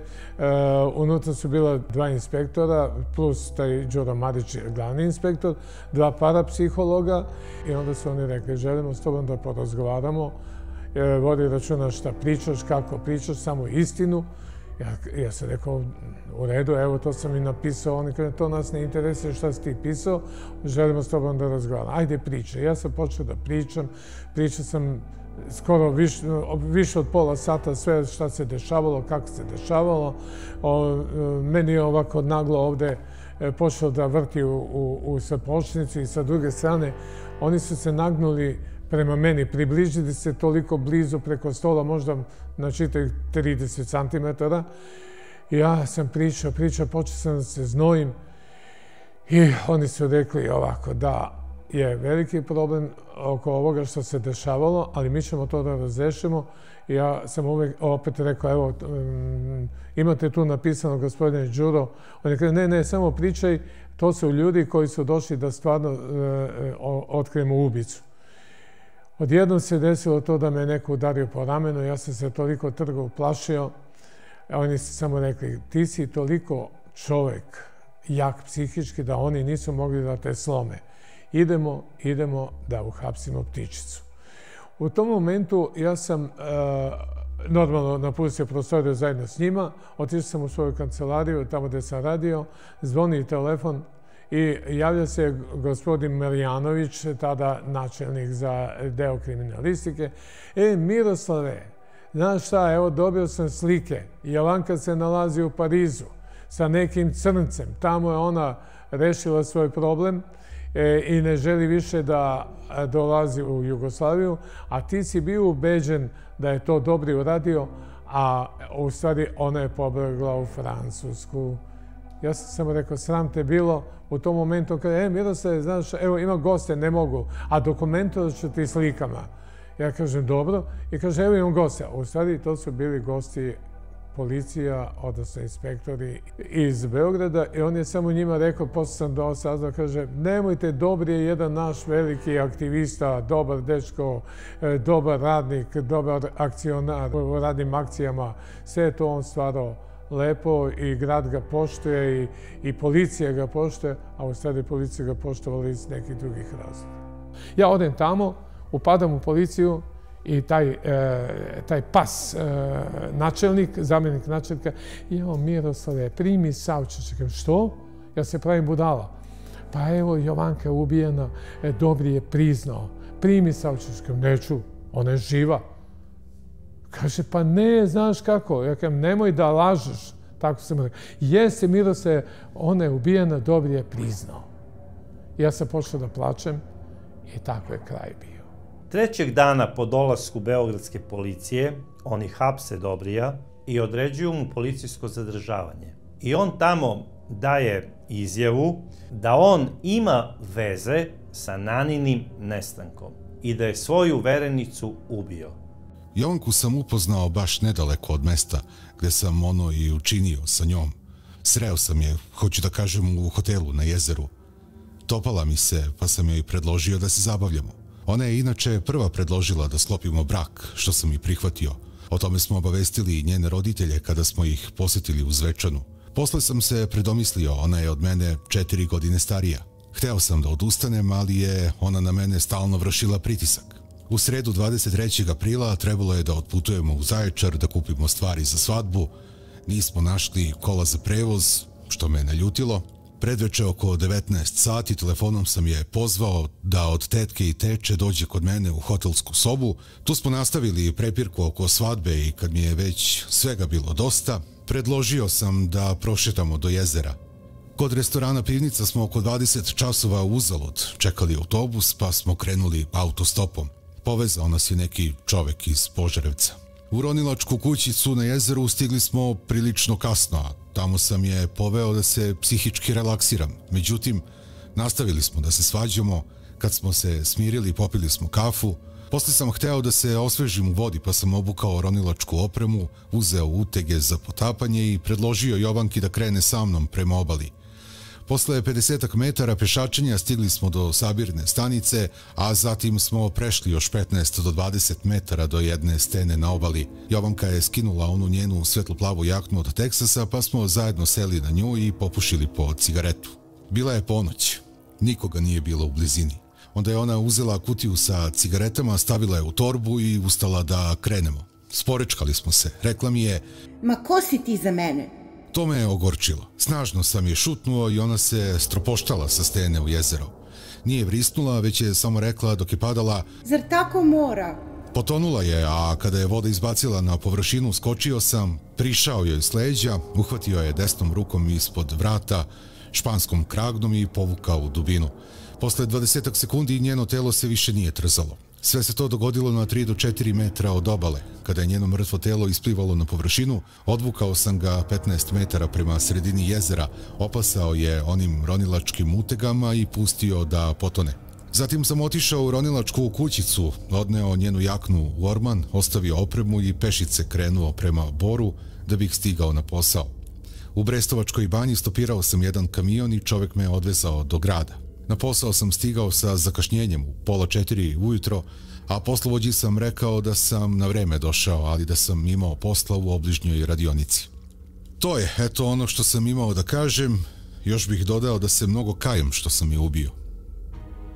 Unutra su bila 2 inspektora, plus taj Đuro Marić, glavni inspektor, 2 parapsihologa. I onda su oni rekli, želimo s tobom da porazgovaramo, vodi računa šta pričaš, kako pričaš, samo istinu. Ja sam rekao, u redu, evo to sam i napisao, oni kaže, to nas ne interesuje šta si ti pisao, želimo s tobom da razgovaramo. Ajde pričaj. Ja sam počeo da pričao sam skoro više od pola sata sve šta se dešavalo, kako se dešavalo. Meni je ovako naglo ovde počeo da vrti u sapočnici i sa druge strane oni su se nagnuli prema meni, približili se toliko blizu preko stola, možda na čitavih 30 cm. Ja sam pričao, počeo sam da se znojim i oni su rekli ovako da je veliki problem oko ovoga što se dešavalo, ali mi ćemo to da razrešimo. Ja sam uvek opet rekao, evo, imate tu napisano, gospodine Đuro, on je kaže, ne, samo pričaj, to su ljudi koji su došli da stvarno otkrijemo ubicu. Odjednom se desilo to da me neko udario po ramenu, ja sam se toliko trgo uplašio, a oni su samo rekli, ti si toliko čovek, jak psihički, da oni nisu mogli da te slome. Idemo da uhapsimo ptičicu. U tom momentu ja sam normalno napustio prostoriju zajedno s njima, otišao sam u svoju kancelariju, tamo gde sam radio, zvoni telefon i javlja se gospodin Marjanović, tada načelnik za deo kriminalistike. Miroslave, znaš šta, evo dobio sam slike. Jovanka se nalazi u Parizu sa nekim crncem. Tamo je ona rešila svoj problem i ne želi više da dolazi u Jugoslaviju, a ti si bio ubeđen da je to Dobri uradio, a u stvari ona je pobegla u Francusku. Ja sam samo rekao, sram te bilo. U tom momentu kaže, Miroslave, znaš, evo ima goste, ne mogu, a dokumentovat ću ti slikama. Ja kažem, dobro, i kaže, evo imam goste. U stvari, to su bili gosti policija, odnosno inspektori iz Beograda, i on je samo njima rekao, posle sam dao saznao, kaže, nemojte, Dobri je jedan naš veliki aktivista, dobar dečko, dobar radnik, dobar akcionar u radnim akcijama, sve je to on stvarao lepo i grad ga poštuje i policija ga poštuje, a u stvari policija ga poštovala iz nekih drugih razloga. Ja odem tamo, upadam u policiju i taj pas, načelnik, zamjenik načelnika, evo Miroslave, primi saučešće. Što? Ja se pravim budala. Pa evo, Jovanka je ubijena, Dobri je priznao. Primi saučešće. Neću, ona je živa. Kaže, pa ne, znaš kako. Ja kažem, nemoj da lažeš. Tako sam rekao. Jeste, Miroslave, ona je ubijena, Dobri je priznao. Ja sam počeo da plačem i tako je kraj bio. Trećeg dana po dolasku beogradske policije, oni hapse Dobrija i određuju mu policijsko zadržavanje. I on tamo daje izjavu da on ima veze sa Naninim nestankom i da je svoju verenicu ubio. Jovanku sam upoznao baš nedaleko od mesta gde sam ono i učinio sa njom. Sreo sam je, hoću da kažem, u hotelu na jezeru. Topala mi se, pa sam joj predložio da se zabavljamo. Ona je inače prva predložila da sklopimo brak, što sam i prihvatio. O tome smo obavestili i njene roditelje kada smo ih posetili u Zvečanu. Posle sam se predomislio, ona je od mene 4 godine starija. Hteo sam da odustanem, ali je ona na mene stalno vršila pritisak. U sredu 23. aprila trebalo je da otputujemo u Zaječar da kupimo stvari za svadbu. Nismo našli kola za prevoz, što me naljutilo. Predveče oko 19 sati telefonom sam je pozvao da od tetke i teče dođe kod mene u hotelsku sobu. Tu smo nastavili prepirku oko svadbe i kad mi je već svega bilo dosta, predložio sam da prošetamo do jezera. Kod restorana Pivnica smo oko 20 časova uzalud čekali autobus, pa smo krenuli autostopom. Povezao nas je neki čovek iz Požarevca. U ronilačku kućicu na jezeru stigli smo prilično kasno, a tamo sam je poveo da se psihički relaksiram. Međutim, nastavili smo da se svađamo. Kad smo se smirili, popili smo kafu. Posle sam hteo da se osvežim u vodi, pa sam obukao ronilačku opremu, uzeo utege za potapanje i predložio Jovanki da krene sa mnom prema obali. Posle 50 metara pešačenja stigli smo do sabirne stanice, a zatim smo prešli još 15 do 20 metara do jedne stene na obali. Jovanka je skinula onu njenu svetloplavu jaknu od Teksasa, pa smo zajedno seli na nju i popušili po cigaretu. Bila je ponoć. Nikoga nije bilo u blizini. Onda je ona uzela kutiju sa cigaretama, stavila je u torbu i ustala da krenemo. Sporečkali smo se. Rekla mi je: Ma ko si ti za mene? To me je ogorčilo. Snažno sam je šutnuo i ona se stropoštala sa stene u jezero. Nije vrisnula, već je samo rekla dok je padala: Zar tako mora? Potonula je, a kada je voda izbacila na površinu, skočio sam, prišao joj s leđa, uhvatio je desnom rukom ispod vrata, španskom kragnom i povukao u dubinu. Posle 20 sekundi njeno telo se više nije trzalo. Sve se to dogodilo na 3 do 4 metra od obale. Kada je njeno mrtvo telo isplivalo na površinu, odvukao sam ga 15 metara prema sredini jezera, opasao je onim ronilačkim utegama i pustio da potone. Zatim sam otišao u ronilačku kućicu, odneo njenu jaknu u orman, ostavio opremu i pešice krenuo prema Boru da bih stigao na posao. U Brestovačkoj banji stopirao sam jedan kamion i čovek me odvezao do grada. Na posao sam stigao sa zakašnjenjem u 3:30 ujutro, a poslovođi sam rekao da sam na vreme došao, ali da sam imao posla u obližnjoj radionici. To je, eto, ono što sam imao da kažem. Još bih dodao da se mnogo kajem što sam je ubio.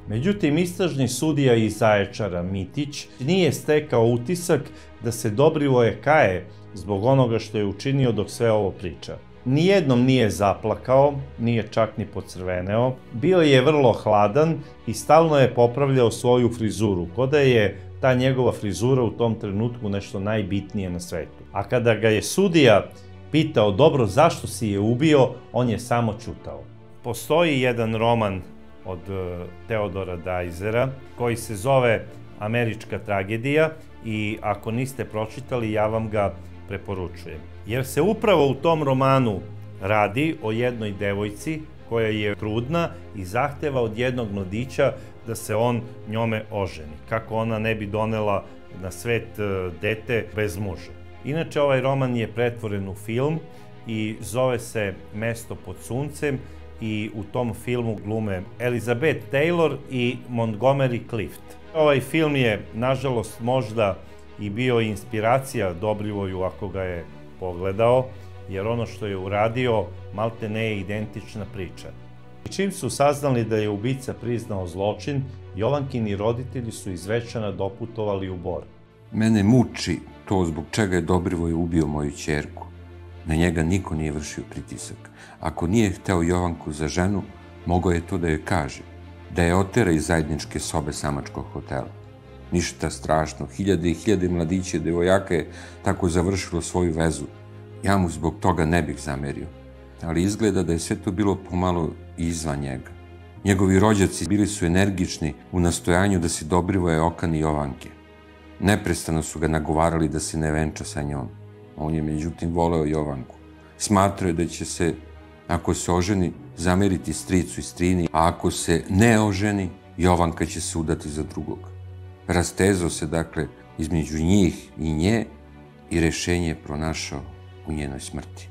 Međutim, istražni sudija iz Zaječara, Mitić, nije stekao utisak da se Dobrivoje kaje zbog onoga što je učinio dok sve ovo priča. Nijednom nije zaplakao, nije čak ni pocrveneo, bio je vrlo hladan i stalno je popravljao svoju frizuru, ko da je ta njegova frizura u tom trenutku nešto najbitnije na svetu. A kada ga je sudija pitao, dobro, zašto si je ubio, on je samo ćutao. Postoji jedan roman od Teodora Dajzera koji se zove Američka tragedija i ako niste pročitali, ja vam ga preporučujem. Jer se upravo u tom romanu radi o jednoj devojci koja je trudna i zahteva od jednog mladića da se on njome oženi, kako ona ne bi donela na svet dete bez muža. Inače, ovaj roman je pretvoren u film i zove se Mesto pod suncem i u tom filmu glume Elizabeth Taylor i Montgomery Clift. Ovaj film je, nažalost, možda i bio inspiracija Dobrivoju ako ga je pogledao, jer ono što je uradio malte ne je identična priča. Čim su saznali da je ubica priznao zločin, Jovankini roditelji su iz Zvečana doputovali u Bor. Mene muči to zbog čega je Dobrivoje ubio moju ćerku. Na njega niko nije vršio pritisak. Ako nije hteo Jovanku za ženu, mogao je to da joj kaže. Da je otera iz zajedničke sobe samačkog hotela. Ništa strašno, hiljade i hiljade mladića i devojaka je tako završilo svoju vezu. Ja mu zbog toga ne bih zamerio. Ali izgleda da je sve to bilo pomalo izvan njega. Njegovi rođaci bili su energični u nastojanju da se Dobrivoje okani Jovanke. Neprestano su ga nagovarali da se ne venča sa njom. On je međutim voleo Jovanku. Smatrao je da će se, ako se oženi, zameriti stricu i strini, a ako se ne oženi, Jovanka će se udati za drugog. Rastezao se, dakle, između njih i nje i rešenje je pronašao u njenoj smrti.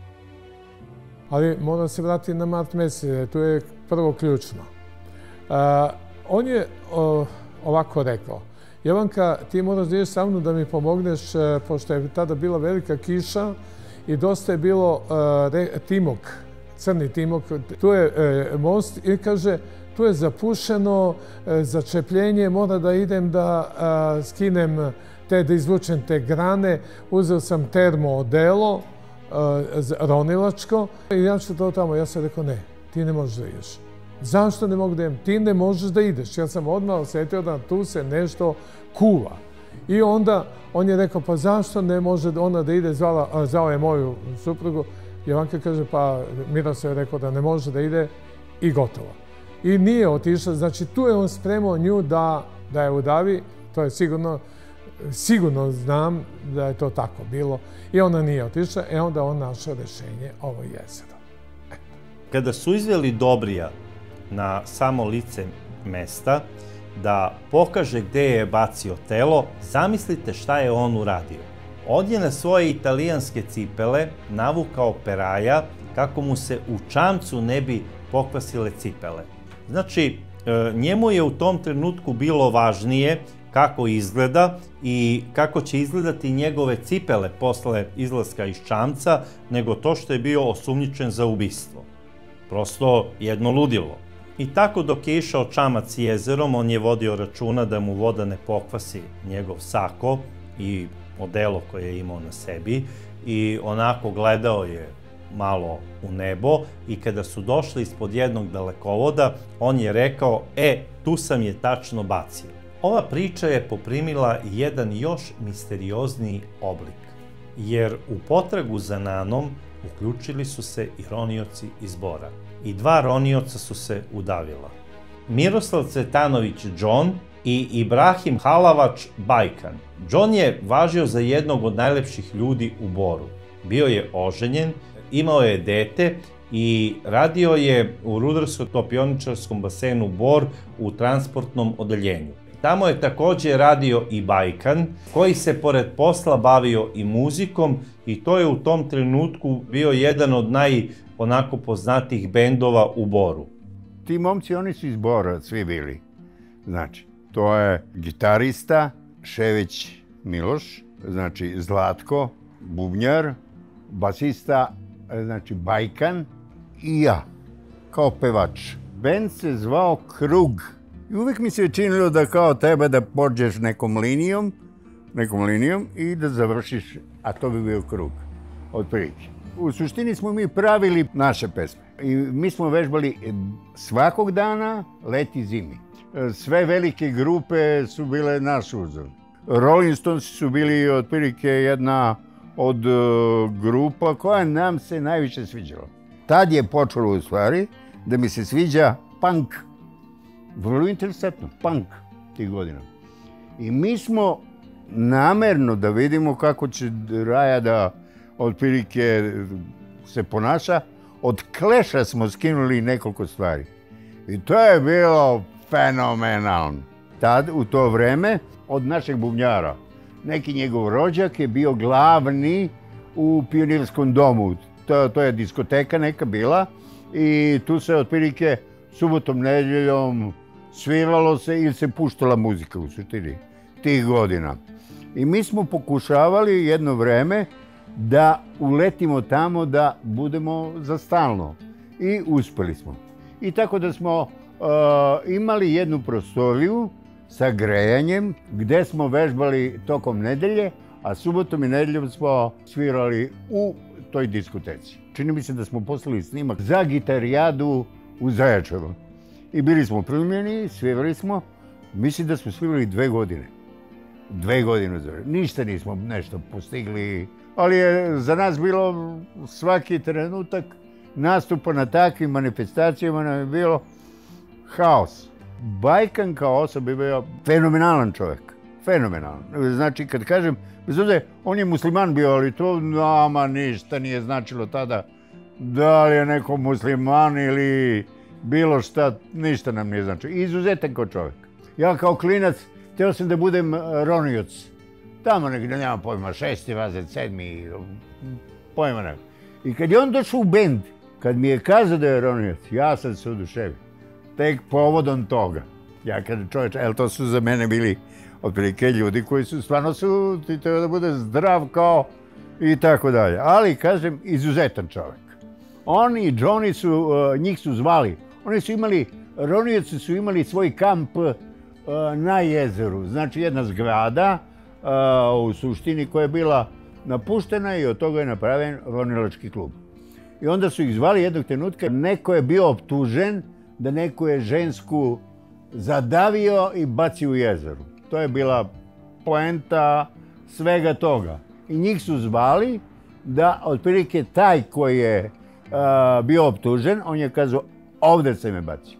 Ali moram se vratiti na mart mesec, to je prvo ključno. On je ovako rekao: Jovanka, ti moraš da ideš sa mnom da mi pomogneš, pošto je tada bila velika kiša i dosta je bilo timok, crni timok. Tu je most i kaže, tu je zapušeno, začepljenje, mora da idem da skinem da izvučem te grane. Uzeo sam termo odelo, ronilačko, i ja ću to tamo. Ja sam rekao, ne, ti ne možeš da ideš. Zašto ne mogu da idem? Ti ne možeš da ideš. Ja sam odmah osjetio da tu se nešto kuva. I onda on je rekao, pa zašto ne može ona da ide, zvao je moju suprugu. Jovanka kaže, pa Miroslav je rekao da ne može da ide i gotovo. I nije otišla, znači tu je on spremao nju da je udavi, to je sigurno znam da je to tako bilo. I ona nije otišla, onda on našao rešenje, ovo jezero. Kada su izveli Dobrija na samo lice mesta da pokaže gde je bacio telo, zamislite šta je on uradio. On je na svoje italijanske cipele navukao peraja kako mu se u čamcu ne bi pokvasile cipele. Znači, njemu je u tom trenutku bilo važnije kako izgleda i kako će izgledati njegove cipele posle izlaska iz čamca, nego to što je bio osumnjičen za ubistvo. Prosto jedno ludilo. I tako dok je išao čamac jezerom, on je vodio računa da mu voda ne pokvasi njegov sako i odelo koje je imao na sebi i onako gledao je malo u nebo i kada su došli ispod jednog dalekovoda, on je rekao, tu sam je tačno bacio. Ova priča je poprimila jedan još misteriozniji oblik, jer u potragu za Nanom uključili su se i ronioci iz Bora. I dva ronioca su se udavila. Miroslav Cvetanović John i Ibrahim Halavač Bajkan. John je važio za jednog od najlepših ljudi u Boru. Bio je oženjen, imao je dete i radio je u Rudarsko-topioničarskom basenu Bor u transportnom odeljenju. Tamo je takođe radio i Bajkan, koji se pored posla bavio i muzikom i to je u tom trenutku bio jedan od onako poznatih bendova u Boru. Ti momci, oni su iz Bora svi bili. Znači, to je gitarista Šević Miloš, znači Zlatko, bubnjar, basista, znači Bajkan i ja, kao pevač. Bend se zvao Krug. I uvek mi se činilo da kao treba da pođeš nekom linijom i da završiš, a to bi bio krug, otprilike. U suštini smo mi pravili naše pesme i mi smo vežbali svakog dana, leti, zimi. Sve velike grupe su bile naš uzor. Rolling Stones su bili otprilike jedna od grupa koja nam se najviše sviđala. Tad je počelo u stvari da mi se sviđa punk. Vrlo interesantno, punk tih godina. I mi smo namerno da vidimo kako će Raja da otprilike se ponaša. Od Clash-a smo skinuli nekoliko stvari. I to je bilo fenomenalno. Tad, u to vreme, od našeg bubnjara, neki njegov rođak je bio glavni u Pionirskom domu. To je diskoteka neka bila i tu se otprilike subotom, nedjeljom sviralo se ili se puštala muzika u suštini tih godina. I mi smo pokušavali jedno vreme da uletimo tamo, da budemo za stalno. I uspeli smo. I tako da smo imali jednu prostoriju sa grejanjem gde smo vežbali tokom nedelje, a subotom i nedeljom smo svirali u toj diskoteci. Čini mi se da smo poslali snimak za gitarijadu u Zaječaru. I bili smo primljeni, svirali smo. Mislim da smo svirali 2 godine. 2 godine. Ništa nismo nešto postigli, ali je za nas bilo svaki trenutak nastupa na takvim manifestacijama nam je bilo haos. Bajkan kao osoba je bio fenomenalan čovjek. Fenomenalan. Znači, kad kažem, bez obzira, on je musliman bio, ali to nama ništa nije značilo tada. Da li je neko musliman ili bilo šta, ništa nam nije značilo. Izuzetan kao čovjek. Ja kao klinac htio sam da budem ronioc. Tamo negdje, nema pojma, 6. razred, 7. pojma nego. I kad je on došao u bend, kad mi je kazao da je ronioc, ja sam se oduševio. Tek povodom toga. Ja kažem, čovječe, to su za mene bili otprilike ljudi koji su stvarno ti treba da bude zdrav kao i tako dalje. Ali, kažem, izuzetan čovjek. Oni i Johnny su, njih su zvali. Oni su imali, ronioci su imali svoj kamp na jezeru. Znači jedna zgrada u suštini koja je bila napuštena i od toga je napravljen ronilački klub. I onda su ih zvali jednog trenutka. Neko je bio optužen da neko je žensku zadavio i bacio u jezeru. To je bila poenta svega toga. I njih su zvali da otprilike taj koji je bio optužen, on je kazao, ovdje se me bacio.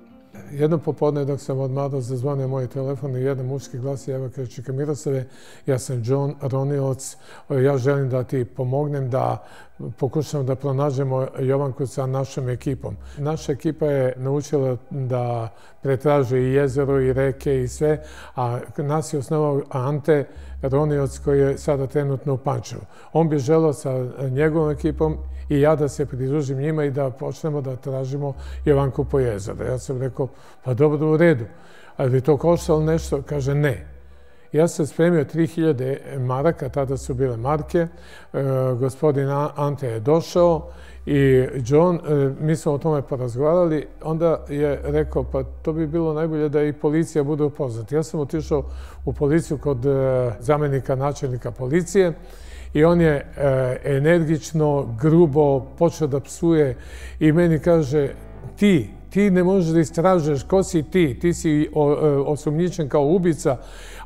Jedno popodne dok sam odmarao, zazvonio moj telefon i jedan muški glas je, evo kaže, čekaj Miroslave, ja sam John Ronioc, ja želim da ti pomognem da pokušamo da pronađemo Jovanku sa našom ekipom. Naša ekipa je naučila da pretraže i jezero i reke i sve, a nas je osnovao Ante Ronioc koji je sada trenutno u Pančevu. On bi želeo sa njegovom ekipom i ja da se pridružim njima i da počnemo da tražimo Jovanku po jezeru. Ja sam rekao, pa dobro, u redu. Ali bi to koštalo nešto? Kaže, ne. Ja sam spremio 3000 maraka, tada su bile marke. Gospodin Ante je došao i John, mi smo o tome porazgovarali. Onda je rekao, pa to bi bilo najbolje da i policija bude upoznata. Ja sam otišao u policiju kod zamjenika načelnika policije i on je energično, grubo počeo da psuje i meni kaže, ti ne možeš da istražuješ ko si ti si osumnjičen kao ubica.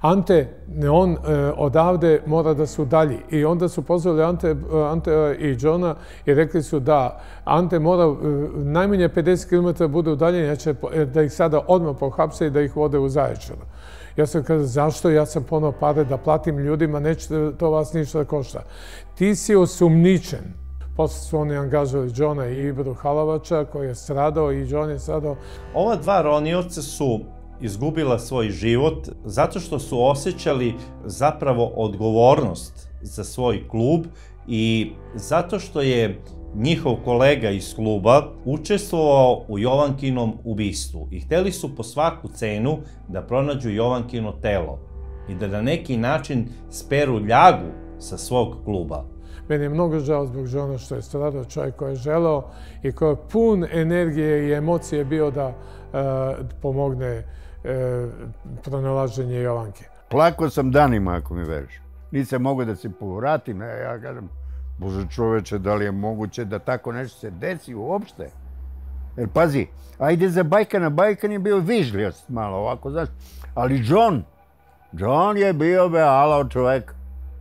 Ante, on odavde mora da se udalji. I onda su pozvali Ante i Johna i rekli su da Ante mora najmanje 50 km bude udaljen, da ih sada odmah pohapse i da ih vode u Zaječaru. Ja sam kazao, zašto? Ja sam ponao pare da platim ljudima, neće to vas ništa da košta. Ti si osumnjičen Posle su oni angažali Džona i Ibru Halavača koji je stradao i Džon je stradao. Ova dva ronioca su izgubila svoj život zato što su osjećali zapravo odgovornost za svoj klub i zato što je njihov kolega iz kluba učestvovao u Jovankinom ubistvu i hteli su po svaku cenu da pronađu Jovankino telo i da na neki način speru ljagu sa svog kluba. Meni je mnogo žao zbog Džona što je stradao, čovjek koji je želeo i koji je pun energije i emocije bio da pomogne pronalaženje Jovanke. Plakao sam danima, ako mi veriš. Nisam mogao da se povratim. Ja kažem, Bože čoveče, da li je moguće da tako nešto se desi uopšte? Jer pazi, ajde za Bajkana, Bajkan je bio vižljast malo ovako, znaš. Ali Džon je bio alao čovek.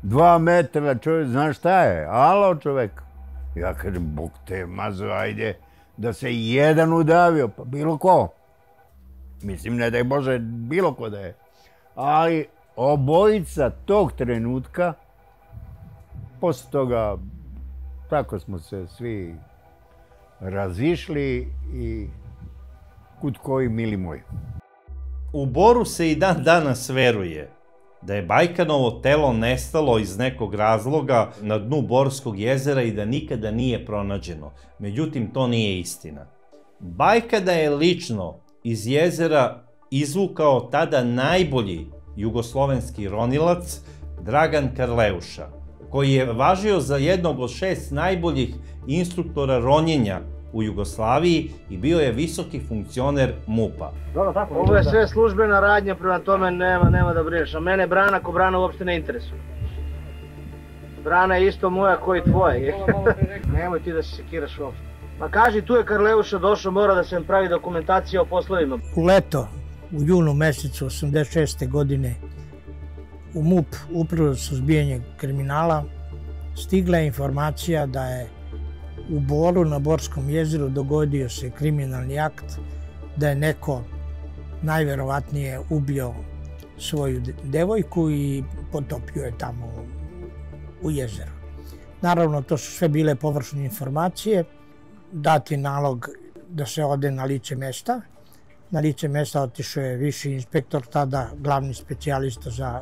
2 metra čovjek, znaš šta je? Alao čovek. Ja kažem, Bog te mazo, ajde da se jedan udavio, pa bilo ko. Mislim, ne daj Bože, bilo ko da je. Ali obojica tog trenutka, posle toga, tako smo se svi razišli i kud koji mili moji. U Boru se i dan danas veruje da je Bajkanovo telo nestalo iz nekog razloga na dnu Borskog jezera i da nikada nije pronađeno. Međutim, to nije istina. Bajkana je lično iz jezera izvukao tada najbolji jugoslovenski ronilac Dragan Karleuša, koji je važio za jednog od 6 najboljih instruktora ronjenja u Jugoslaviji i bio je visoki funkcioner MUP-a. Ovo je sve službena radnja, prema tome nema da brineš. A mene Brana ko Brana uopšte ne interesuje. Brana je isto moja ko i tvoja. Nemoj ti da se sekiraš uopšte. Ma kaži, tu je Karleuša došao, mora da se pravi dokumentacija o poslovima. U leto, u junu mesecu 86. godine, u MUP, Upravu za suzbijanje kriminala, stigla je informacija da je u Boru na Borskom jezeru dogodio se kriminalni akt, da je neko najverovatnije ubio svoju devojku i potopio je tamo u jezeru. Naravno, to su sve bile površne informacije. Dat je nalog da se ode na lice mesta. Na lice mesta otišao je viši inspektor, tada glavni specijalista za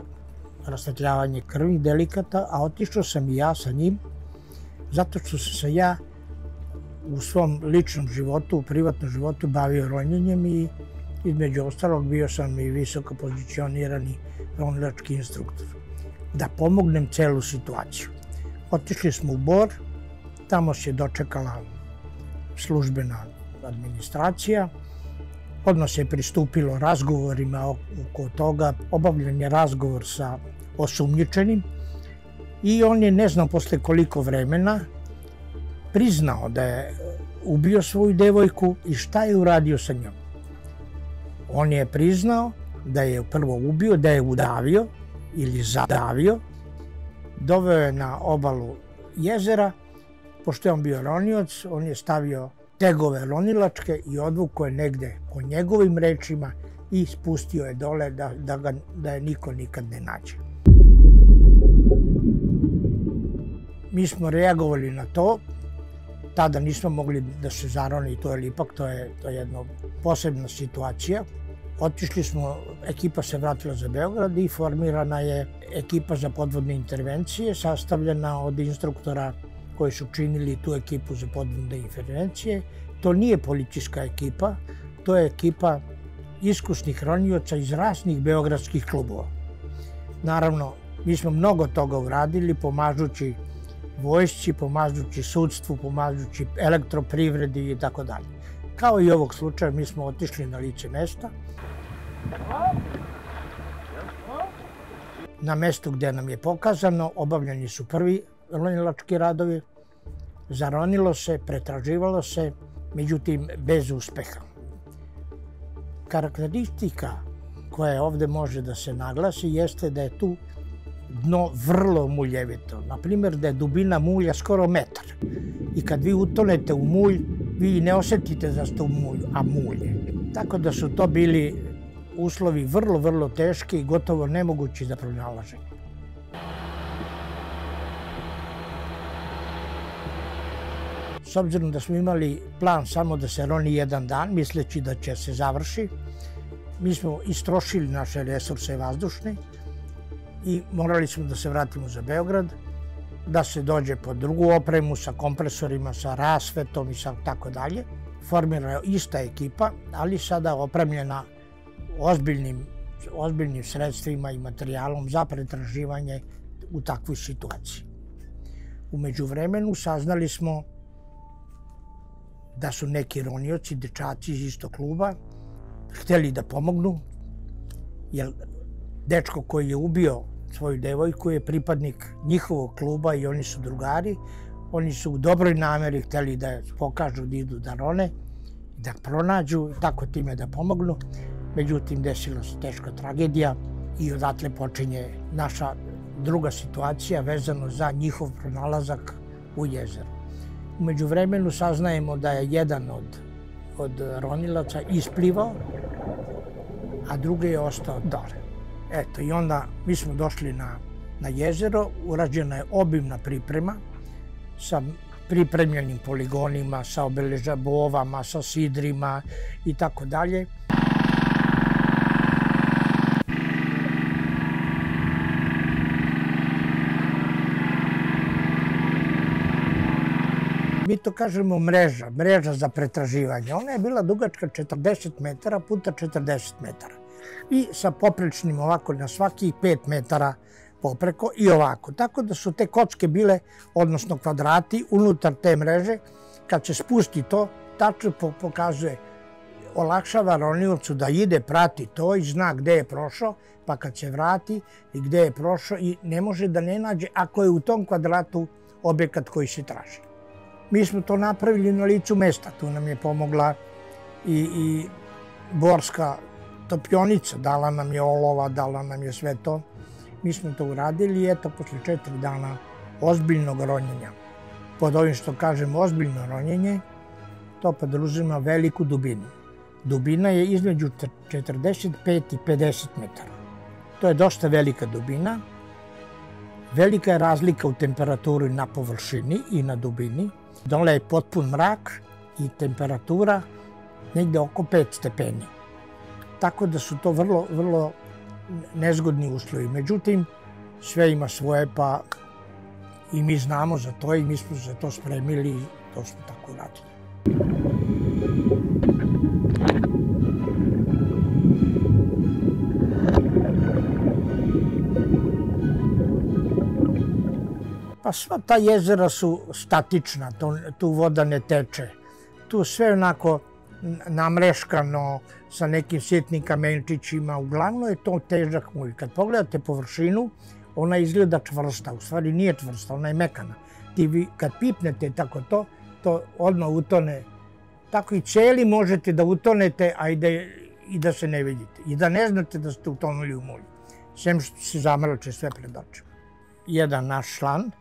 rasvetljavanje krvnih delikata, a otišao sam i ja sa njim, zato što sam ja u svom ličnom životu, u privatnom životu bavio ronjenjem i između ostalog bio sam i visoko pozicionirani ronilački instruktor. Da pomognem celu situaciju. Otišli smo u Bor, tamo se dočekala službena administracija, odmah se pristupilo razgovorima oko toga, obavljen je razgovor sa osumnjičenim i on je, ne znam posle koliko vremena, priznao da je ubio svoju devojku i šta je uradio sa njom. On je priznao da je prvo ubio, da je udavio ili zadavio, doveo je na obalu jezera, pošto je on bio ronioc, on je stavio tegove ronilačke i odvukao je negde po njegovim rečima i spustio je dole da je niko nikad ne nađe. Mi smo reagovali na to, tada nismo mogli da se zaroni to, jer ipak to je jedna posebna situacija. Otišli smo, ekipa se vratila za Beograd i formirana je ekipa za podvodne intervencije, sastavljena od instruktora koji su činili tu ekipu za podvodne intervencije. To nije policijska ekipa, to je ekipa iskusnih ronioca iz raznih beogradskih klubova. Naravno, mi smo mnogo toga uradili, pomažući vojsci, pomažući sudstvu, pomažući elektroprivredi i tako dalje. Kao i ovog slučaja, mi smo otišli na lice mesta. Na mestu gde nam je pokazano, obavljeni su prvi ronilački radovi, zaronilo se, pretraživalo se, međutim bez uspeha. Karakteristika koja ovde može da se naglasi jeste da je tu dno vrlo muljevito. Naprimjer, da je dubina mulja skoro metar. I kad vi utonete u mulj, vi ne osetite da ste u mulju, a mulje. Tako da su to bili uslovi vrlo teški i gotovo nemogući za pronalaženje. s obzirom da smo imali plan samo da se roni jedan dan, misleći da će se završi, mi smo istrošili naše resurse vazdušne i morali smo da se vratimo za Beograd, da se dođe po drugu opremu sa kompresorima, sa rasvetom i sa tako dalje. Formirana ista ekipa, ali sada opremljena ozbiljnim sredstvima i materijalom za pretraživanje u takvoj situaciji. U međuvremenu saznali smo da su neki ronioci, dečaci iz istog kluba, hteli da pomognu, jer dečko koji je ubio svoju devojku je pripadnik njihovog kluba i oni su drugari. Oni su u dobroj nameri hteli da pokažu da idu da rone, da pronađu i tako time da pomognu. Međutim, desila se teška tragedija i odatle počinje naša druga situacija vezano za njihov pronalazak u jezeru. U međuvremenu saznajemo da je jedan od ronilaca isplivao, a drugi je ostao dole. Eto, i onda mi smo došli na jezero, urađena je obimna priprema sa pripremljenim poligonima, sa obeležavovama, sa sidrima i tako dalje. Mi to kažemo mreža za pretraživanje. Ona je bila dugačka 40 metara puta 40 metara. I sa poprečnim ovako na svakih 5 metara popreko i ovako. Tako da su te kocke bile, odnosno kvadrati, unutar te mreže. Kad se spusti to, tačno pokazuje, olakšava roniocu da ide, prati to i zna gde je prošao, pa kad se vrati i gde je prošao i ne može da ne nađe ako je u tom kvadratu objekat koji se traži. Mi smo to napravili na licu mesta. Tu nam je pomogla i Borska topionica. Dala nam je olova, dala nam je sve to. Mi smo to uradili i eto, posle 4 dana ozbiljnog ronjenja. Pod ovim što kažem ozbiljno ronjenje, to podrazumeva veliku dubinu. Dubina je između 45 i 50 metara. To je dosta velika dubina. Velika je razlika u temperaturi na površini i na dubini. Dole je potpun mrak i temperatura negde oko 5 stepeni. Tako da su to vrlo nezgodni uslovi. Međutim, sve ima svoje, pa i mi znamo za to i mi smo za to spremili i to smo tako radili. Pa sva ta jezera su statična, tu voda ne teče. Tu sve onako namreškano sa nekim sitnim kamenčićima. Uglavnom je to težak mulj. Kad pogledate površinu, ona izgleda čvrsta. U stvari nije čvrsta, ona je mekana. Kad pipnete tako to odmah utone. Tako i celi možete da utonete, a i da se ne vidite. I da ne znate da ste utonuli u mulju. Sem što se zamrče sve pred očima. Jedan naš član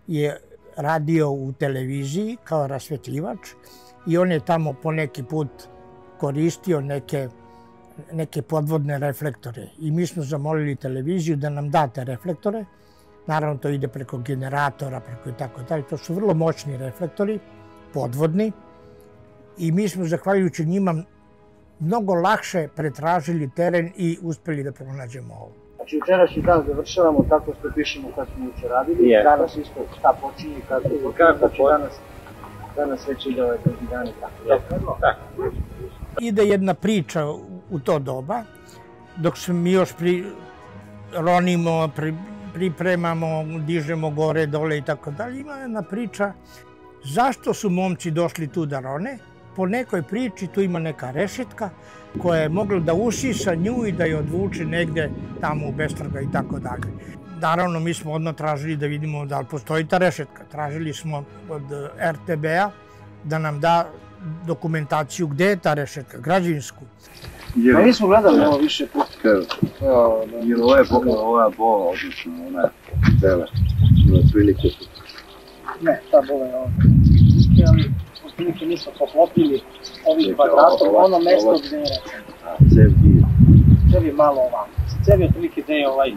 je radio u televiziji kao rasvetljivač i on je tamo po neki put koristio neke podvodne reflektore. I mi smo zamolili televiziju da nam da te reflektore. Naravno, to ide preko generatora, preko i tako dalje. To su vrlo moćni reflektori, podvodni. I mi smo, zahvaljujući njima, mnogo lakše pretražili teren i uspeli da pronađemo ovo. Znači, jučerašnji dan završavamo tako što pišemo kad smo juče radili, danas isto šta počinje, kako znači danas već ide ove drugi dani tako. Ide jedna priča u to doba, dok se mi još ronimo, pripremamo, dižemo gore, dole i tako dalje. Ima jedna priča zašto su momci došli tu da rone. Po nekoj priči tu ima neka rešetka koja je mogla da usisa nju i da je odvuče negde tamo u bestraga i tako dalje. Naravno, mi smo odmah tražili da vidimo da li postoji ta rešetka. Tražili smo od RTB-a da nam da dokumentaciju gde je ta rešetka, građevinsku. Pa mi smo gledali ovo više puta. Jer ova je bola, odlično, ona je bela. Ima prilike. Ne, ta bola je ovdje. Ali otprilike mi smo poklopili ovih kvadratom, ono mesto gde je rečeno. Cev dio. Cev je malo ovako. Cev je otprilike gde je ovaj.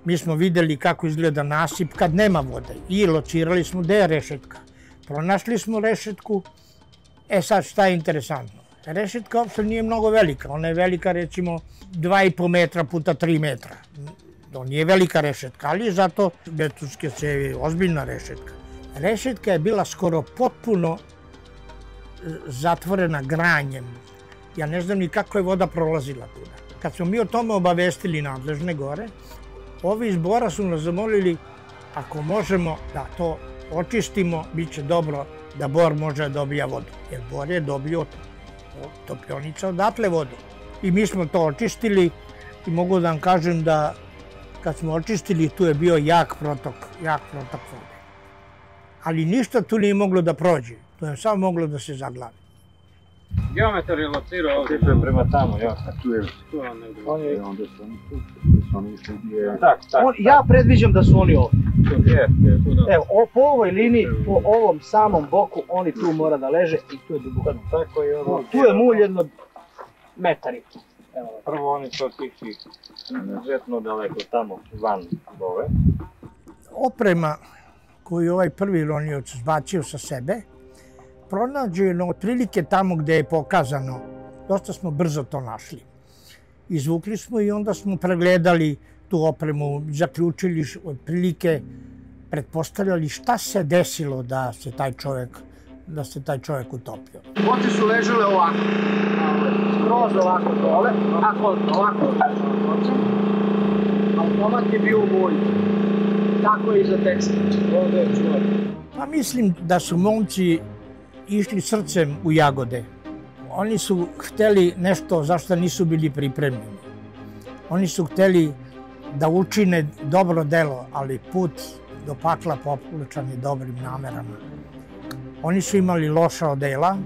Mi smo videli kako izgleda nasip kad nema vode i locirali smo gde je rešetka. Pronašli smo rešetku. Sad šta je interesantno? Rešetka uopšte nije mnogo velika. Ona je velika recimo 2,5 metra puta 3 metra. To nije velika rešetka, ali je zato betonske cevi ozbiljna rešetka. Rešetka je bila skoro potpuno zatvorena granjem. Ja ne znam ni kako je voda prolazila tuda. Kad smo mi o tome obavestili nadležne gore, ovi iz Bora su nas zamolili ako možemo da to očistimo, bit će dobro da Bor može da dobija vodu. Jer Bor je dobio topionica odatle vodu. I mi smo to očistili i mogu da vam kažem da kad smo očistili tu je bio jak protok vode. Ali ništa tu nije moglo da prođe. To je samo moglo da se zaglavi. Geometar je locirao ovdje. Tipe prema tamo, ja. Tu je. Onda su oni tu. Oni išli gdje... Ja predviđam da su oni ovdje. Evo, po ovoj liniji, po ovom samom boku, oni tu mora da leže i tu je duboko. Tu je mulj jedno metar i to. Prvo oni su otišli izuzetno daleko tamo, van ove. Oprema koju ovaj prvi ronioc zbacio sa sebe, pronađeno otprilike tamo gde je pokazano. Dosta smo brzo to našli. Izvukli smo i onda smo pregledali tu opremu, zaključili otprilike, pretpostavljali šta se desilo da se taj čovjek utopio. Boce su ležele ovako, skroz ovako dole, ovako, automat je bio u mulju. Tako je i za tekst. Pa mislim da su momci išli srcem u jagode. Oni su hteli nešto za što nisu bili pripremljeni. Oni su hteli da učine dobro delo, ali put do pakla popločan je dobrim namerama. Oni su imali loša odela,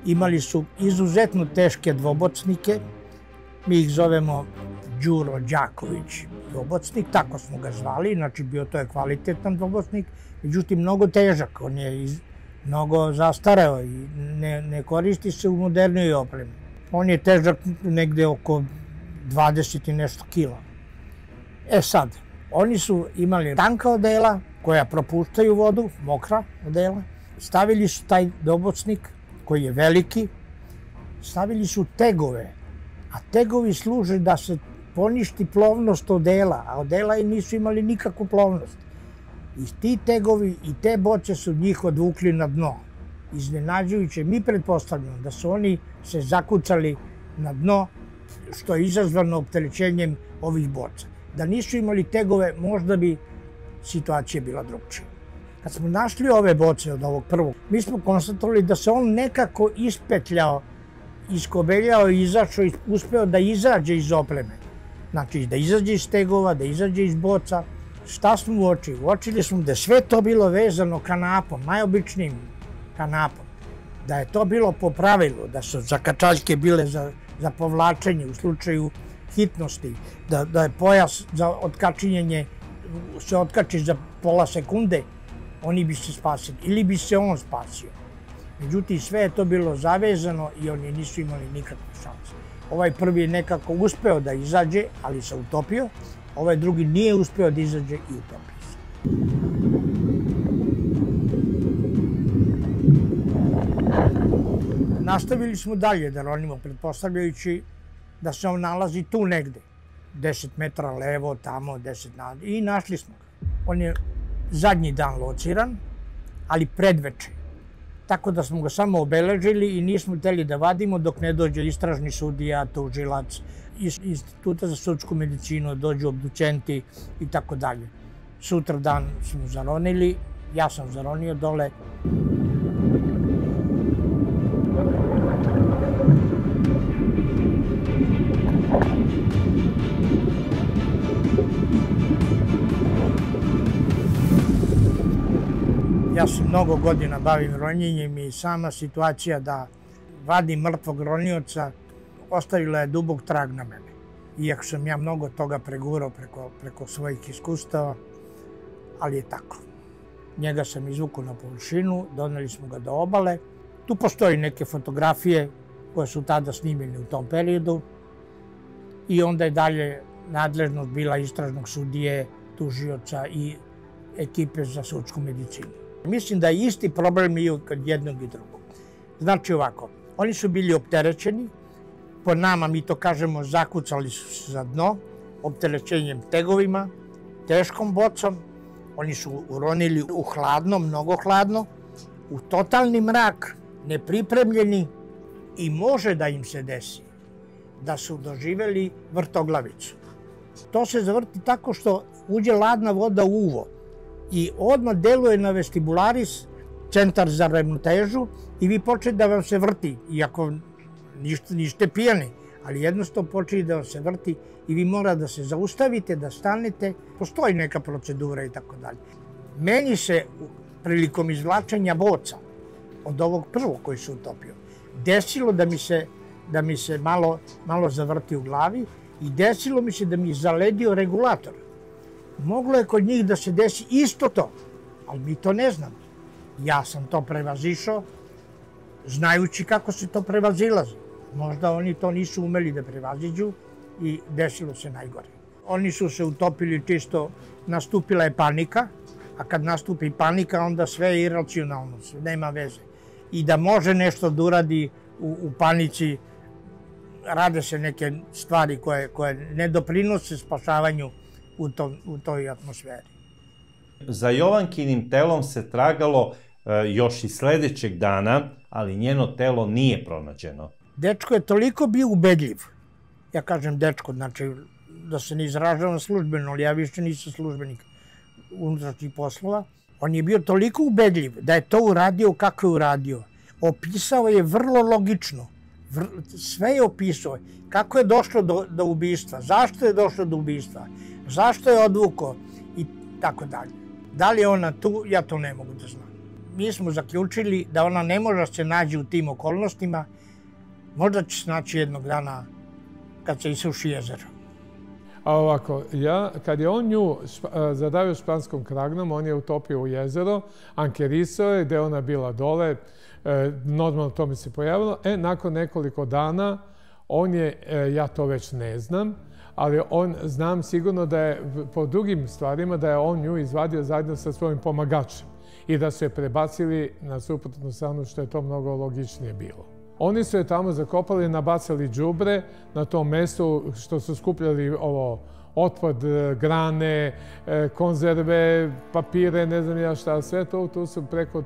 imali su izuzetno teške dvobocnike, mi ih zovemo Đuro Đaković dvobocnik, tako smo ga zvali, znači bio to je kvalitetan dvobocnik, međutim mnogo težak, on je mnogo zastareo i ne koristi se u modernoj opremi. On je težak negde oko 20 i nešto kila. Sad, oni su imali tanka odela koja propuštaju vodu, mokra odela, stavili su taj dvobocnik koji je veliki, stavili su tegove, a tegovi služe da se poništi plovnost odela, a odela nisu imali nikakvu plovnost. I ti tegovi i te boce su njih odvukli na dno. Iznenađujuće, mi pretpostavljamo da su oni se zakucali na dno, što je izazvano opterećenjem ovih boca. Da nisu imali tegove, možda bi situacija bila drugčija. Kad smo našli ove boce od ovog prvog, mi smo konstatovali da se on nekako ispetljao, iskobeljao i izašao, uspeo da izađe iz opreme. Znači, da izađe iz tegova, da izađe iz boca. Šta smo uočili? Uočili smo da je sve to bilo vezano kanapom, najobičnijim kanapom. Da je to bilo po pravilu, da su zakačaljke bile za povlačenje u slučaju hitnosti, da je pojas za otkačinjenje, se otkači za pola sekunde, oni bi se spasili ili bi se on spasio. Međutim, sve je to bilo zavezano i oni nisu imali nikakve šanse. Ovaj prvi je nekako uspeo da izađe, ali se utopio. Ovaj drugi nije uspeo da izađe i utopio se. Nastavili smo dalje da ronimo, pretpostavljajući da se on nalazi tu negde. 10 metara levo, tamo, 10 nadalje. I našli smo ga. On je zadnji dan lociran, ali predveče. Tako da smo ga samo obeležili i nismo hteli da vadimo dok ne dođe istražni sudija, tužilac, iz Instituta za sudsku medicinu, dođu obdućenti i tako dalje. Sutra dan smo zaronili, ja sam zaronio dole. Ja se mnogo godina bavim ronjenjem i sama situacija da vadim mrtvog ronioca ostavila je dubok trag na mene. Iako sam ja mnogo toga pregurao preko svojih iskustava, ali je tako. Njega sam izvukao na površinu, doneli smo ga do obale. Tu postoji neke fotografije koje su tada snimljene u tom periodu i onda je dalje nadležnost bila istražnog sudije, tužioca i ekipe za sudsku medicinu. Mislim da je isti problem i kod jednog i drugog. Znači ovako, oni su bili opterećeni, po nama, mi to kažemo, zakucali su se za dno, opterećenjem tegovima, teškom bocom, oni su uronili u hladno, mnogo hladno, u totalni mrak, nepripremljeni i može da im se desi da su doživeli vrtoglavicu. To se zavrti tako što uđe ladna voda u uvo i odmah deluje na vestibularis, centar za ravnotežu, i vi počne da vam se vrti, iako niste pijani, ali jednostavno počne da vam se vrti i vi mora da se zaustavite, da stanete, postoji neka procedura i tako dalje. Meni se prilikom izvlačenja boca od ovog prvog koji se utopio desilo da mi se malo zavrti u glavi i desilo mi se da mi zaledio regulator. Moglo je kod njih da se desi isto to, ali mi to ne znamo. Ja sam to prevazišao, znajući kako se to prevazilazi. Možda oni to nisu umeli da prevaziđu i desilo se najgore. Oni su se utopili čisto, nastupila je panika, a kad nastupi panika onda sve je iracionalno, nema veze. I da može nešto da uradi u panici, rade se neke stvari koje ne doprinose spašavanju u toj atmosferi. Za Jovankinim telom se tragalo još i sledećeg dana, ali njeno telo nije pronađeno. Dečko je toliko bio ubedljiv. Ja kažem dečko, znači da se ne izražavam službeno, ali ja više nisam službenik unutrašnjih poslova. On je bio toliko ubedljiv da je to uradio kako je uradio. Opisao je vrlo logično. Sve je opisao. Kako je došlo do ubistva, zašto je došlo do ubistva, zašto je odvukao i tako dalje. Da li je ona tu, ja to ne mogu da znam. Mi smo zaključili da ona ne može da se nađe u tim okolnostima, možda će se naći jednog dana kad se isuši jezero. A ovako, kad je on nju zadavio španskom kragnom, on je utopio u jezero, ankerisao je gde ona bila dole, normalno to mi se pojavilo. Nakon nekoliko dana, on je, ja to već ne znam, ali znam sigurno da je po drugim stvarima da je on nju izvadio zajedno sa svojim pomagačem i da su je prebacili na suprotnu stranu, što je to mnogo logičnije bilo. Oni su je tamo zakopali, nabacali đubre na tom mestu što su skupljali otpad, grane, konzerve, papire, ne znam ja šta, sve to. Tu su preko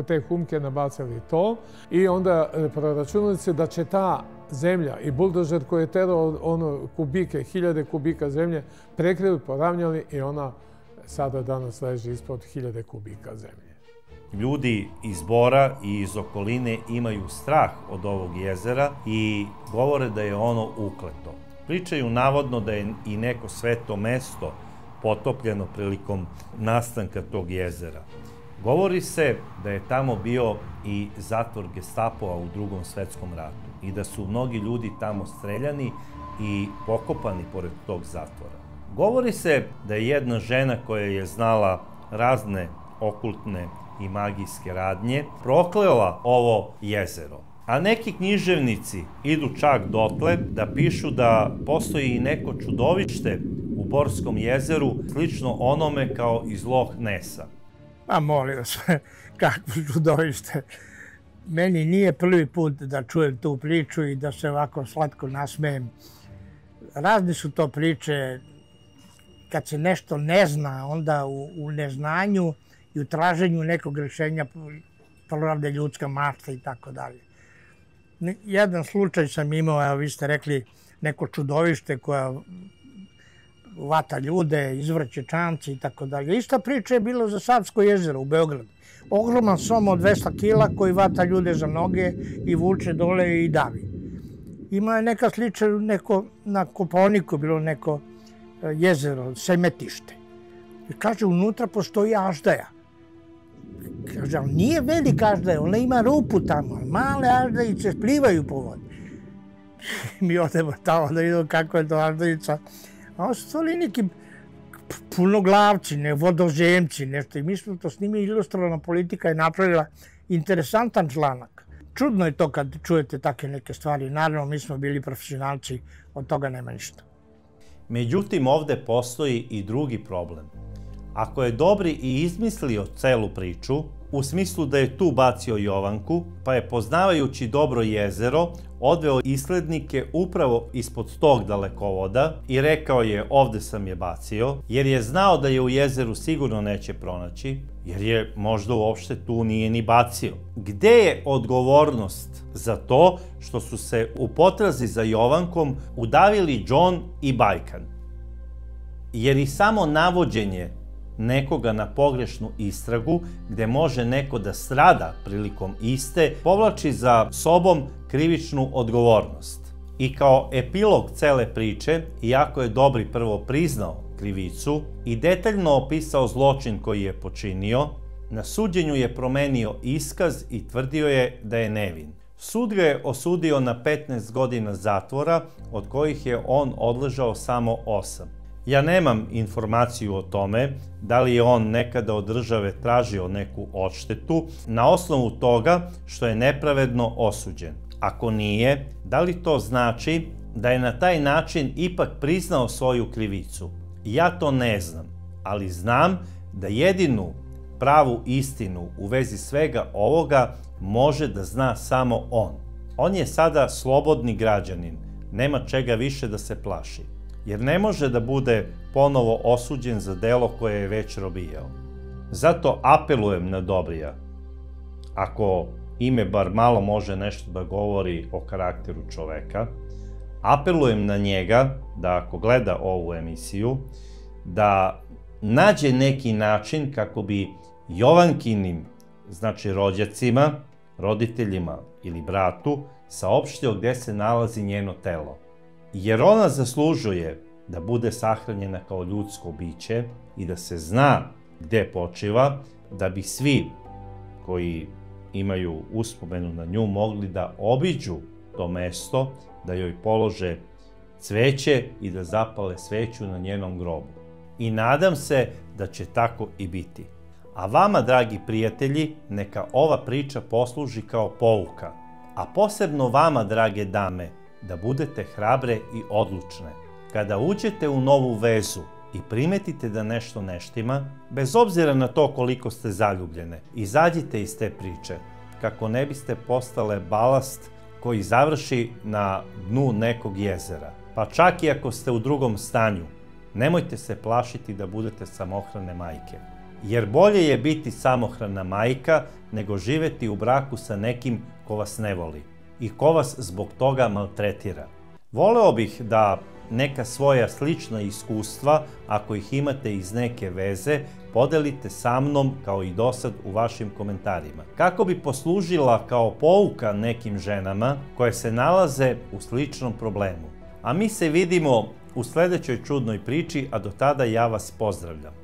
te humke nabacali to i onda proračunali se da će ta zemlja i buldožer koji je terao kubike, hiljade kubika zemlje, prekrili, poravnjali i ona sada danas leži ispod 1000 kubika zemlje. Ljudi iz Bora i iz okoline imaju strah od ovog jezera i govore da je ono ukleto. Pričaju navodno da je i neko sveto mesto potopljeno prilikom nastanka tog jezera. Govori se da je tamo bio i zatvor Gestapoa u Drugom svetskom ratu i da su mnogi ljudi tamo streljani i pokopani pored tog zatvora. Govori se da je jedna žena koja je znala razne okultne i magijske radnje proklela ovo jezero. A neki književnici idu čak dotle da pišu da postoji i neko čudovište u Borskom jezeru slično onome kao iz Loch Nessa. Pa molim vas, kakvo čudovište. Meni nije prvi put da čujem tu priču i da se ovako slatko nasmejem. Razne su to priče, kad se nešto ne zna, onda u neznanju i u traženju nekog rješenja prorade ljudska mašta i tako dalje. Jedan slučaj sam imao, evo vi ste rekli, neko čudovište koja vata ljude, izvrće čamce i tako dalje. Ista priča je bila za Savsko jezero u Beogradu. Ogroman som od 200 kila koji vata ljude za noge i vuče dole i davi. Ima je neka sliča na Kopaoniku, bilo neko jezero, semetište. I kaže, unutra postoji aždaja. Kaže, ali nije velika aždaja, ona ima rupu tamo, male aždajice plivaju po vodi. Mi odemo tamo da vidimo kako je to aždajica. A ovo su stvari neki punoglavci, vodozemci, nešto. I mi smo to s njimi ilustrovana politika je napravila interesantan članak. Čudno je to kad čujete takve neke stvari. Naravno, mi smo bili profesionalci, od toga nema ništa. Međutim, ovde postoji i drugi problem. Ako je Dobri i izmislio celu priču, u smislu da je tu bacio Jovanku, pa je poznavajući dobro jezero, odveo islednike upravo ispod tog dalekovoda i rekao je ovde sam je bacio, jer je znao da je u jezeru sigurno neće pronaći, jer je možda uopšte tu nije ni bacio. Gde je odgovornost za to što su se u potrazi za Jovankom udavili John i Bajkan? Jer i samo navođenje nekoga na pogrešnu istragu, gde može neko da strada prilikom iste, povlači za sobom krivičnu odgovornost. I kao epilog cele priče, iako je Dobri prvo priznao krivicu i detaljno opisao zločin koji je počinio, na suđenju je promenio iskaz i tvrdio je da je nevin. Sud ga je osudio na 15 godina zatvora, od kojih je on odležao samo 8. Ja nemam informaciju o tome da li je on nekada od države tražio neku odštetu na osnovu toga što je nepravedno osuđen. Ako nije, da li to znači da je na taj način ipak priznao svoju krivicu? Ja to ne znam, ali znam da jedinu pravu istinu u vezi svega ovoga može da zna samo on. On je sada slobodni građanin, nema čega više da se plaši, jer ne može da bude ponovo osuđen za delo koje je već robijao. Zato apelujem na Dobrija, ako ime bar malo može nešto da govori o karakteru čoveka, apelujem na njega da ako gleda ovu emisiju, da nađe neki način kako bi Jovankinim, znači rođacima, roditeljima ili bratu, saopštio gde se nalazi njeno telo. Jer ona zaslužuje da bude sahranjena kao ljudsko biće i da se zna gde počiva, da bi svi koji imaju uspomenu na nju mogli da obiđu to mesto, da joj polože cveće i da zapale sveću na njenom grobu. I nadam se da će tako i biti. A vama, dragi prijatelji, neka ova priča posluži kao pouka. A posebno vama, drage dame, da budete hrabre i odlučne. Kada uđete u novu vezu i primetite da nešto ne štima, bez obzira na to koliko ste zaljubljene, izađite iz te priče, kako ne biste postale balast koji završi na dnu nekog jezera. Pa čak i ako ste u drugom stanju, nemojte se plašiti da budete samohrane majke. Jer bolje je biti samohrana majka nego živeti u braku sa nekim ko vas ne voli i ko vas zbog toga maltretira. Voleo bih da neka svoja slična iskustva, ako ih imate iz neke veze, podelite sa mnom kao i dosad u vašim komentarima. Kako bi poslužila kao pouka nekim ženama koje se nalaze u sličnom problemu. A mi se vidimo u sledećoj čudnoj priči, a do tada ja vas pozdravljam.